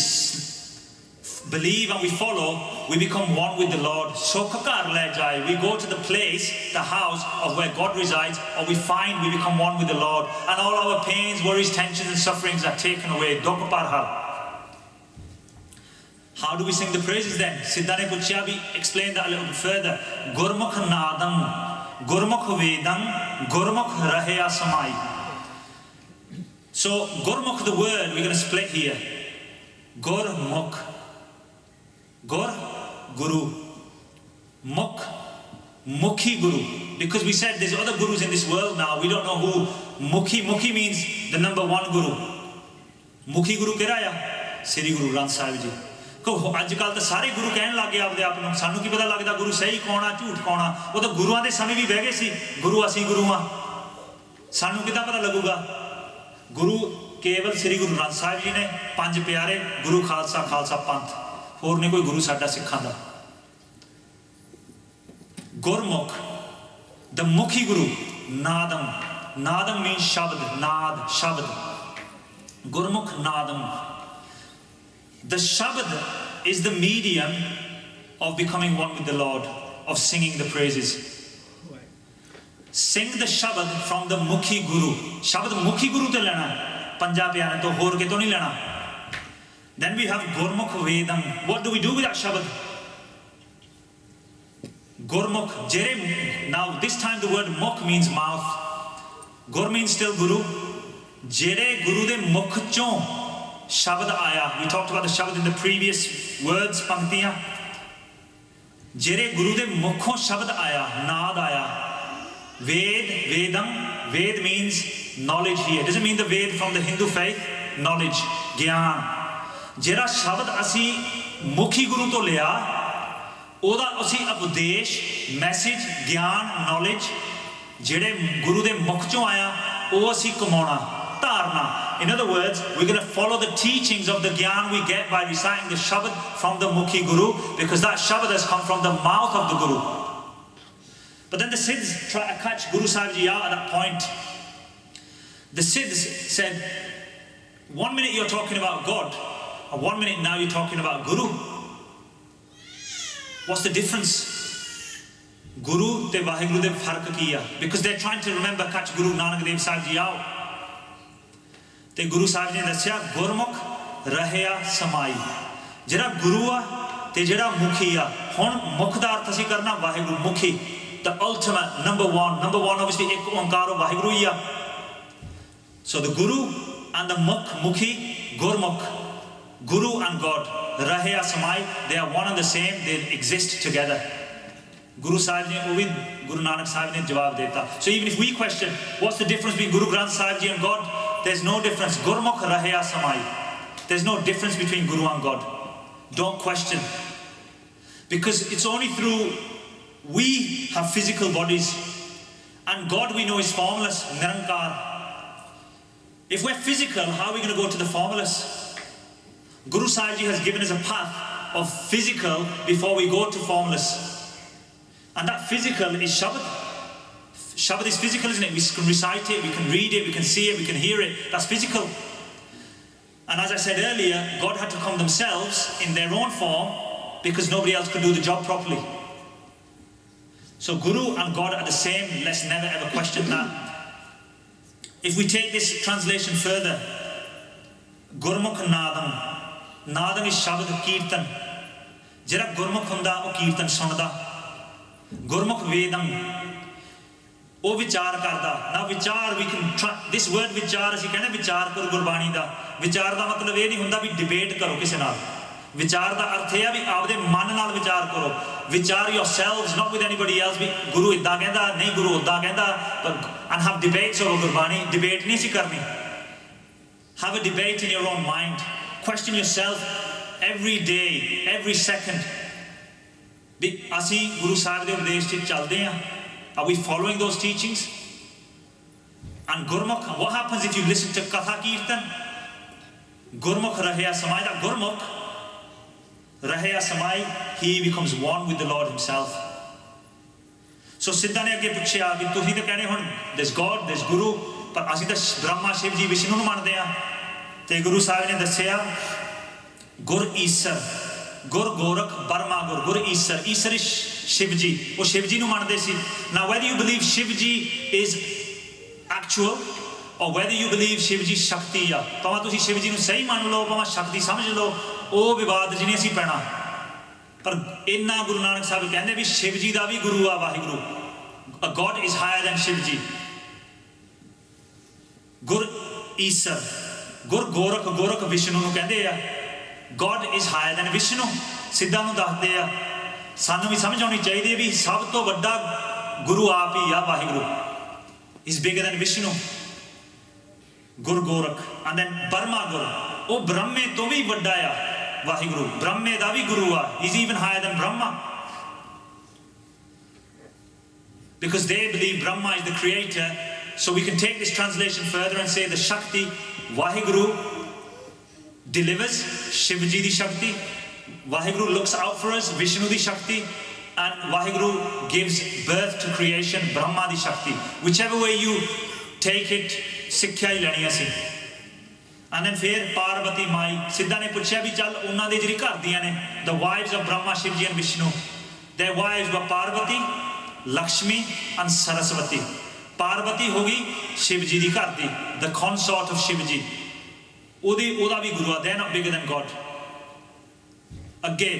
believe and we follow, we become one with the Lord. Sukh kar le jaye. We go to the place, the house of where God resides, or we find we become one with the Lord. And all our pains, worries, tensions and sufferings are taken away. Dukh par har. How do we sing the praises then? Siddhane Puchyabi explained that a little bit further. Gurmukh nadam. Gurmukh Vedam, Gurmukh Rahya Samai. So, Gurmukh, the word, we're going to split here. Gurmukh. Gur, Guru. Mukh, Mukhi Guru. Because we said there's other gurus in this world now, we don't know who. Mukhi, Mukhi means the number one Guru. Mukhi Guru kehra ya? Sri Guru Granth Sahib Ji. अजकल तो सारे गुरु कहन लग गए आपदे आप नूं सानू की पता लगदा गुरु सही कौन आ झूठ कौन आ वो तो गुरुआं दे समय भी बह गए सी गुरु असी गुरु आ सानू किदां पता लगूगा गुरु केवल श्री गुरु ग्रंथ साहिब जी ने पंज प्यारे गुरु खालसा खालसा पंथ होर नहीं कोई गुरु साडा सिखां दा गुरमुख द मुखी गुरु नादम नादम मीन्स शब्द नाद शब्द गुरमुख नादम. The Shabad is the medium of becoming one with the Lord, of singing the praises. sing the shabad from the mukhi guru. Shabad mukhi guru to lena, Punjab pyare to hor ke to nahi lena. Then we have Gurmukh Vedam. What do we do with that shabad? Gurmukh, Jere, now this time the word mukh means mouth. Gur means still guru. Jere guru de mukh chon shabad aya. We talked about the shabad in the previous words, panktiyan. Jere guru de mukhon shabad aya, naad aya. Ved, Vedam, Ved means knowledge here. It doesn't mean the Ved from the Hindu faith, knowledge, Gyan. Jera shabad asi mukhi guru to liya, oda asi upadesh, message, Gyan, knowledge, jere guru de mukh chon aya, o asi kamauna, tarna. In other words, we're going to follow the teachings of the Gyan we get by reciting the shabad from the mukhi guru, because that shabad has come from the mouth of the guru. But then the Siddhs try to catch Guru Sahib Ji out at that point. The Siddhs said, 1 minute you're talking about God, and 1 minute now you're talking about Guru. What's the difference? Guru te Vaheguru de fark kiya. Because they're trying to remember, catch Guru Nanak Dev Sahib Ji out. Te Guru Sahib Ji ne dasya, Gurmukh rahya samai. Jera Guru a, te jera mukhi a. Hon mukh da arth asi karna Vaheguru mukhi. The ultimate, number one obviously ek onkar ho Vaheguru hi a. So the Guru and the mukhi, Gurmukh, Guru and God, rahya samai, they are one and the same, they exist together. Guru Sahib Ji, Guru Nanak Sahib ne jawab deta. So even if we question, what's the difference between Guru Granth Sahib Ji and God? There's no difference. Gurmukh rahya samai. There's no difference between Guru and God. Don't question. Because it's only through, we have physical bodies, and God we know is formless, Nirankar. If we're physical, how are we going to go to the formless? Guru Sahib Ji has given us a path of physical before we go to formless. And that physical is Shabad. Shabad is physical, isn't it? We can recite it, we can read it, we can see it, we can hear it. That's physical. And as I said earlier, God had to come themselves in their own form because nobody else could do the job properly. So Guru and God are the same. Let's never ever question that. If we take this translation further, Gurmukh Nadam. Nadam is Shabad Kirtan. Jera Gurmukh hunda o Kirtan sunda. Gurmukh Vedam. O vichar karda. Now vichar, we can try, this word vichar, asi kehne vichar karo Gurbani da. Vichar da matlab eh nahi hunda bhi debate karo kise naal. Vichar da arth hai bhi aapde man naal vichar karo. Vichar yourselves, not with anybody else. Guru idda kehda, nahi Guru udda kehda. And have debates over Gurbani. Debate nahi si karni. Have a debate in your own mind. Question yourself every day, every second. Asi Guru Sahib de upadesh ch chalde hain. Are we following those teachings? And Gurmukh, what happens if you listen to Katha Kirtan? Gurmukh rahya samai, that Gurmukh rahya samai, he becomes one with the Lord himself. So Siddha ne agge puchya, ki tusi to kehne hun, there's God, there's Guru, but asi ta Brahma, Shiv Ji, Vishnu nu mande ha. Te Guru Sahib ne dassya, Gur Isar, Gur Gorakh, Barma Gur, Gur Isar. Isar is Shiv Ji. Oh, Shiv Ji nu mande si. Now whether you believe Shiv Ji is actual, or whether you believe Shiv Ji Shakti ya, pama tusi Shiv Ji nu sahi man lo, pama Shakti samajh lo, oh vivad ji ne si pehna. Par inna Guru Nanak Sahib kehnde bhi Shiv Ji da bhi Guru a Vaheguru. A God is higher than Shiv Ji. Gur Isar, Gur Gorakh, Gorakh Vishnu nu kehnde ya. God is higher than Vishnu. Siddha nu dakhde ya. Sanu bhi samajh auni chahiye bhi sab to vadda Guru aap hi ya Vaheguru. He's bigger than Vishnu. Gur Gorakh. And then Brahma Gur. Oh Brahme to bhi vadda ya Vaheguru. Brahme da bhi Guru a. He's even higher than Brahma. Because they believe Brahma is the creator. So we can take this translation further and say the Shakti, Vaheguru delivers, Shiv Ji di Shakti. Vaheguru looks out for us, Vishnu di Shakti. And Vaheguru gives birth to creation, Brahma di Shakti. Whichever way you take it, Sikhya hi leni asi. And then fir Parvati Mai, Siddha ne puchya bhi chal, unna de jiri ghar diyan ne, the wives of Brahma, Shiv Ji and Vishnu. Their wives were Parvati, Lakshmi and Saraswati. Parvati हो गई शिव जी की घर दी, the consort of Shiv ji, ओदा भी गुरु आ, they not bigger than God. अगे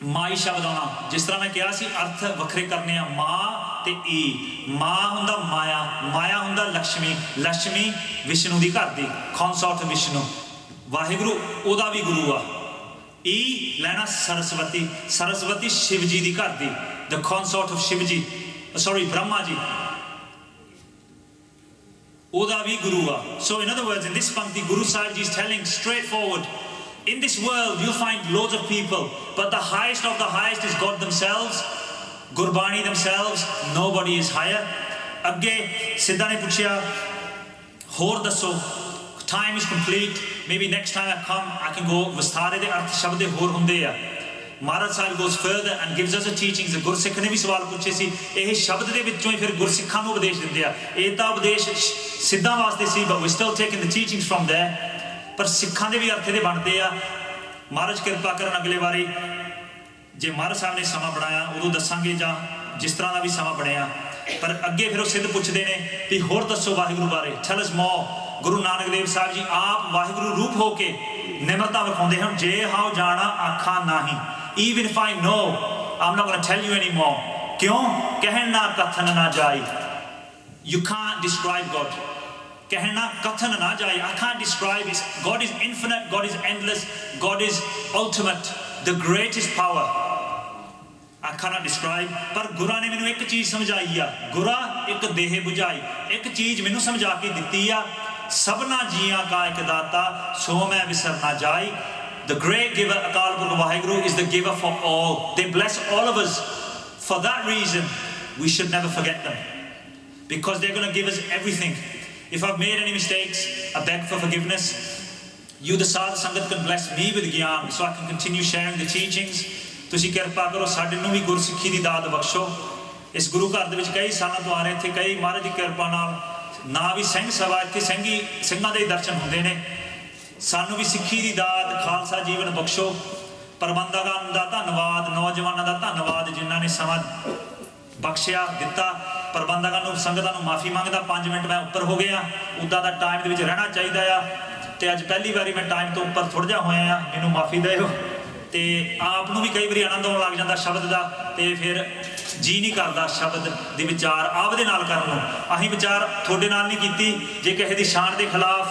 माई शब्द आना, जिस तरह मैं कहा सी अर्थ वखरे करने आ, माँ ते ई। माँ हुंदा माया, माया हुंदा लक्ष्मी, लक्ष्मी विष्णु की घर दी, कॉन्सॉर्ट विष्णु। वाहिगुरु ओदा भी गुरु आ। ई लैना सरस्वती, सरस्वती शिव जी की घर दी, the consort of Shiv ji, sorry Brahma ji, ओदा भी गुरु आ। So in other words, in this Pankti, Guru Sahib Ji is telling straightforward, in this world you'll find loads of people, but the highest of the highest is God themselves, Gurbani themselves, nobody is higher. Agge Siddha ne puchhiya, hor dasso, time is complete, maybe next time I come I can go vistare de arth shabd de hor hunde a। Maharaj Sahib goes further and gives us a teachings। Gursikh ne भी सवाल पूछे सी, ਇਹ ਸ਼ਬਦ ਦੇ ਵਿੱਚੋਂ ਹੀ ਫਿਰ ਗੁਰਸਿੱਖਾਂ ਨੂੰ ਉਪਦੇਸ਼ ਦਿੰਦੇ ਆ। ਇਹ ਤਾਂ ਉਪਦੇਸ਼ ਸਿੱਧਾਂ ਵਾਸਤੇ ਸੀ, but we still taking the teachings from there, ਪਰ ਸਿੱਖਾਂ ਦੇ ਵੀ ਅਰਥ ਦੇ ਬਣਦੇ ਆ। ਮਹਾਰਾਜ ਕਿਰਪਾ ਕਰਨ ਅਗਲੇ ਵਾਰੀ ਜੇ ਮਹਾਰਾਜ ਸਾਹਿਬ ਨੇ ਸਮਾਂ ਬਣਾਇਆ ਉਦੋਂ ਦੱਸਾਂਗੇ, ਜਾਂ ਜਿਸ ਤਰ੍ਹਾਂ ਦਾ ਵੀ ਸਮਾਂ ਬਣਿਆ। ਪਰ ਅੱਗੇ ਫਿਰ ਉਹ ਸਿੱਧ ਪੁੱਛਦੇ ਨੇ ਵੀ ਹੋਰ ਦੱਸੋ ਵਾਹਿਗੁਰੂ ਬਾਰੇ, tell us more। Guru Nanak Dev Sahib ji ਆਪ ਵਾਹਿਗੁਰੂ ਰੂਪ ਹੋ ਕੇ ਨਿਮਰਤਾ ਵਿਖਾਉਂਦੇ ਹਨ, ਜੇ ਹਾਉ ਜਾਣਾ ਆਖਾਂ ਨਾਹੀਂ। Even if I know, I'm not going to tell you anymore। क्यों? कहना कथन ना जाए। You can't describe God। कहना कथन ना जाए, I can't describe it। God is infinite, God is endless, God is ultimate, the greatest power। I cannot describe। पर गुरा ने मैनू एक चीज़ समझाई आ, गुरा एक देह बुझाई, एक चीज़ मैनू समझा के दिती आ, सबना जियां का एक दाता, सो मैं विसर ना जाए। The great giver, Akal Purkh Vaheguru, is the giver for all। They bless all of us। For that reason, we should never forget them, because they're going to give us everything। If I've made any mistakes, I beg for forgiveness। You, the Sadh Sangat, can bless me with Gyan, so I can continue sharing the teachings। ਤੁਸੀਂ ਕਿਰਪਾ ਕਰੋ ਸਾਡੇ ਨੂੰ ਵੀ ਗੁਰਸਿੱਖੀ ਦੀ ਦਾਤ ਬਖਸ਼ੋ। ਇਸ ਗੁਰੂ ਘਰ ਦੇ ਵਿੱਚ ਕਈ ਸਾਲਾਂ ਤੋਂ ਆ ਰਹੇ, ਇੱਥੇ ਕਈ ਮਹਾਰਾਜ ਦੀ ਕਿਰਪਾ ਨਾਲ ਨਾ ਵੀ ਸਿੰਘ ਸਭਾ, ਇੱਥੇ ਸਿੰਘਾਂ ਦੇ ਦਰਸ਼ਨ ਹੁੰਦੇ ਨੇ। ਸਾਨੂੰ ਵੀ ਸਿੱਖੀ ਦੀ ਦਾਤ, ਖਾਲਸਾ ਜੀਵਨ ਬਖਸ਼ੋ। ਪ੍ਰਬੰਧਕਾਂ ਦਾ ਧੰਨਵਾਦ, ਨੌਜਵਾਨਾਂ ਦਾ ਧੰਨਵਾਦ ਜਿਨ੍ਹਾਂ ਨੇ ਸਮਾਂ ਬਖਸ਼ਿਆ ਦਿੱਤਾ। ਪ੍ਰਬੰਧਕਾਂ ਨੂੰ, ਸੰਗਤਾਂ ਨੂੰ ਮਾਫੀ ਮੰਗਦਾ, 5 ਮਿੰਟ ਮੈਂ ਉੱਪਰ ਹੋ ਗਿਆ। ਉੱਦਾਂ ਦਾ ਟਾਈਮ ਦੇ ਵਿੱਚ ਰਹਿਣਾ ਚਾਹੀਦਾ ਆ, ਤੇ ਅੱਜ ਪਹਿਲੀ ਵਾਰੀ ਮੈਂ ਟਾਈਮ ਤੋਂ ਉੱਪਰ ਥੋੜ੍ਹਾ ਜਿਹਾ ਹੋਇਆ ਆ, ਮੈਨੂੰ ਮਾਫੀ ਦਿਓ। ਤੇ ਆਪ ਨੂੰ ਵੀ ਕਈ ਵਾਰੀ ਆਨੰਦ ਆਉਣ ਲੱਗ ਜਾਂਦਾ ਸ਼ਬਦ ਦਾ, ਤੇ ਫਿਰ ਜੀ ਨਹੀਂ ਕਰਦਾ ਸ਼ਬਦ ਦੇ ਵਿਚਾਰ ਆਪਦੇ ਨਾਲ ਕਰਨ ਨੂੰ। ਅਸੀਂ ਵਿਚਾਰ ਤੁਹਾਡੇ ਨਾਲ ਨਹੀਂ ਕੀਤੀ। ਜੇ ਕਿਸੇ ਦੀ ਸ਼ਾਨ ਦੇ ਖਿਲਾਫ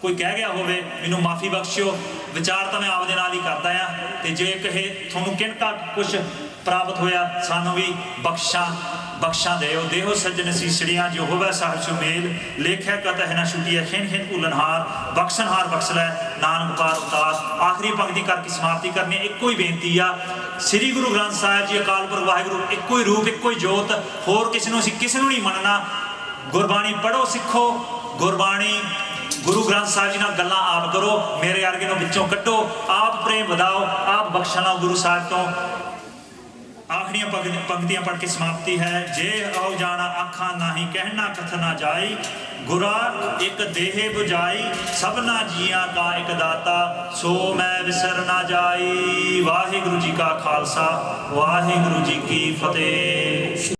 ਕੋਈ ਕਹਿ ਗਿਆ ਹੋਵੇ, ਮੈਨੂੰ ਮਾਫੀ ਬਖਸ਼ਿਓ। ਵਿਚਾਰ ਤਾਂ ਮੈਂ ਆਪਦੇ ਨਾਲ ਹੀ ਕਰਦਾ ਆ, ਤੇ ਜੇ ਕਿਸੇ ਤੁਹਾਨੂੰ ਕਿੰਨਾ ਕੁਛ ਪ੍ਰਾਪਤ ਹੋਇਆ, ਸਾਨੂੰ ਵੀ ਬਖਸ਼ਾਂ ਦੇਹੋ ਸੱਜਣ ਸੀਸੜੀਆਂ, ਜੋ ਹੋਵੇ ਸਾਹਿਬ ਚੋਂ ਮੇਲ, ਲੇਖਿਆ ਕਤਹਿ ਨਾ ਛੁਟੀਐ, ਖਿਨ ਖਿਨ ਭੁੱਲਣਹਾਰ, ਬਖਸ਼ਣਹਾਰ ਬਖਸ਼ ਲੈ, ਨਾਨਕ ਪਾਰ ਉਤਾਰ। ਆਖਰੀ ਪੰਕਤੀ ਕਰਕੇ ਸਮਾਪਤੀ ਕਰਨੀ। ਇੱਕੋ ਹੀ ਬੇਨਤੀ ਆ, ਸ੍ਰੀ ਗੁਰੂ ਗ੍ਰੰਥ ਸਾਹਿਬ ਜੀ ਅਕਾਲ ਪੁਰਖ ਵਾਹਿਗੁਰੂ ਇੱਕੋ ਹੀ ਰੂਪ, ਇੱਕੋ ਹੀ ਜੋਤ, ਹੋਰ ਕਿਸੇ ਨੂੰ ਅਸੀਂ ਕਿਸੇ ਨੂੰ ਨਹੀਂ ਮੰਨਣਾ। ਗੁਰਬਾਣੀ ਪੜ੍ਹੋ, ਸਿੱਖੋ ਗੁਰਬਾਣੀ, ਗੁਰੂ ਗ੍ਰੰਥ ਸਾਹਿਬ ਜੀ ਨਾਲ ਗੱਲਾਂ ਆਪ ਕਰੋ, ਮੇਰੇ ਵਰਗੇ ਨੂੰ ਵਿੱਚੋਂ ਕੱਢੋ, ਆਪ ਪ੍ਰੇਮ ਵਧਾਓ, ਆਪ ਬਖਸ਼ਣ ਲਓ ਗੁਰੂ ਸਾਹਿਬ ਤੋਂ। ਆਖਰੀਆਂ ਪੰਕਤੀਆਂ ਪੜ੍ਹ ਕੇ ਸਮਾਪਤੀ ਹੈ। ਜੇ ਆਉ ਜਾਣਾ ਆਖਾਂ ਨਾਹੀਂ, ਕਹਿਣਾ ਕਥਨ ਨਾ ਜਾਈ, ਗੁਰਾ ਇੱਕ ਦੇਹ ਬੁਝਾਈ, ਸਭਨਾ ਜੀਆਂ ਕਾ ਇੱਕ ਦਾਤਾ, ਸੋ ਮੈਂ ਵਿਸਰ ਨਾ ਜਾਈ। ਵਾਹਿਗੁਰੂ ਜੀ ਕਾ ਖਾਲਸਾ, ਵਾਹਿਗੁਰੂ ਜੀ ਕੀ ਫਤਿਹ।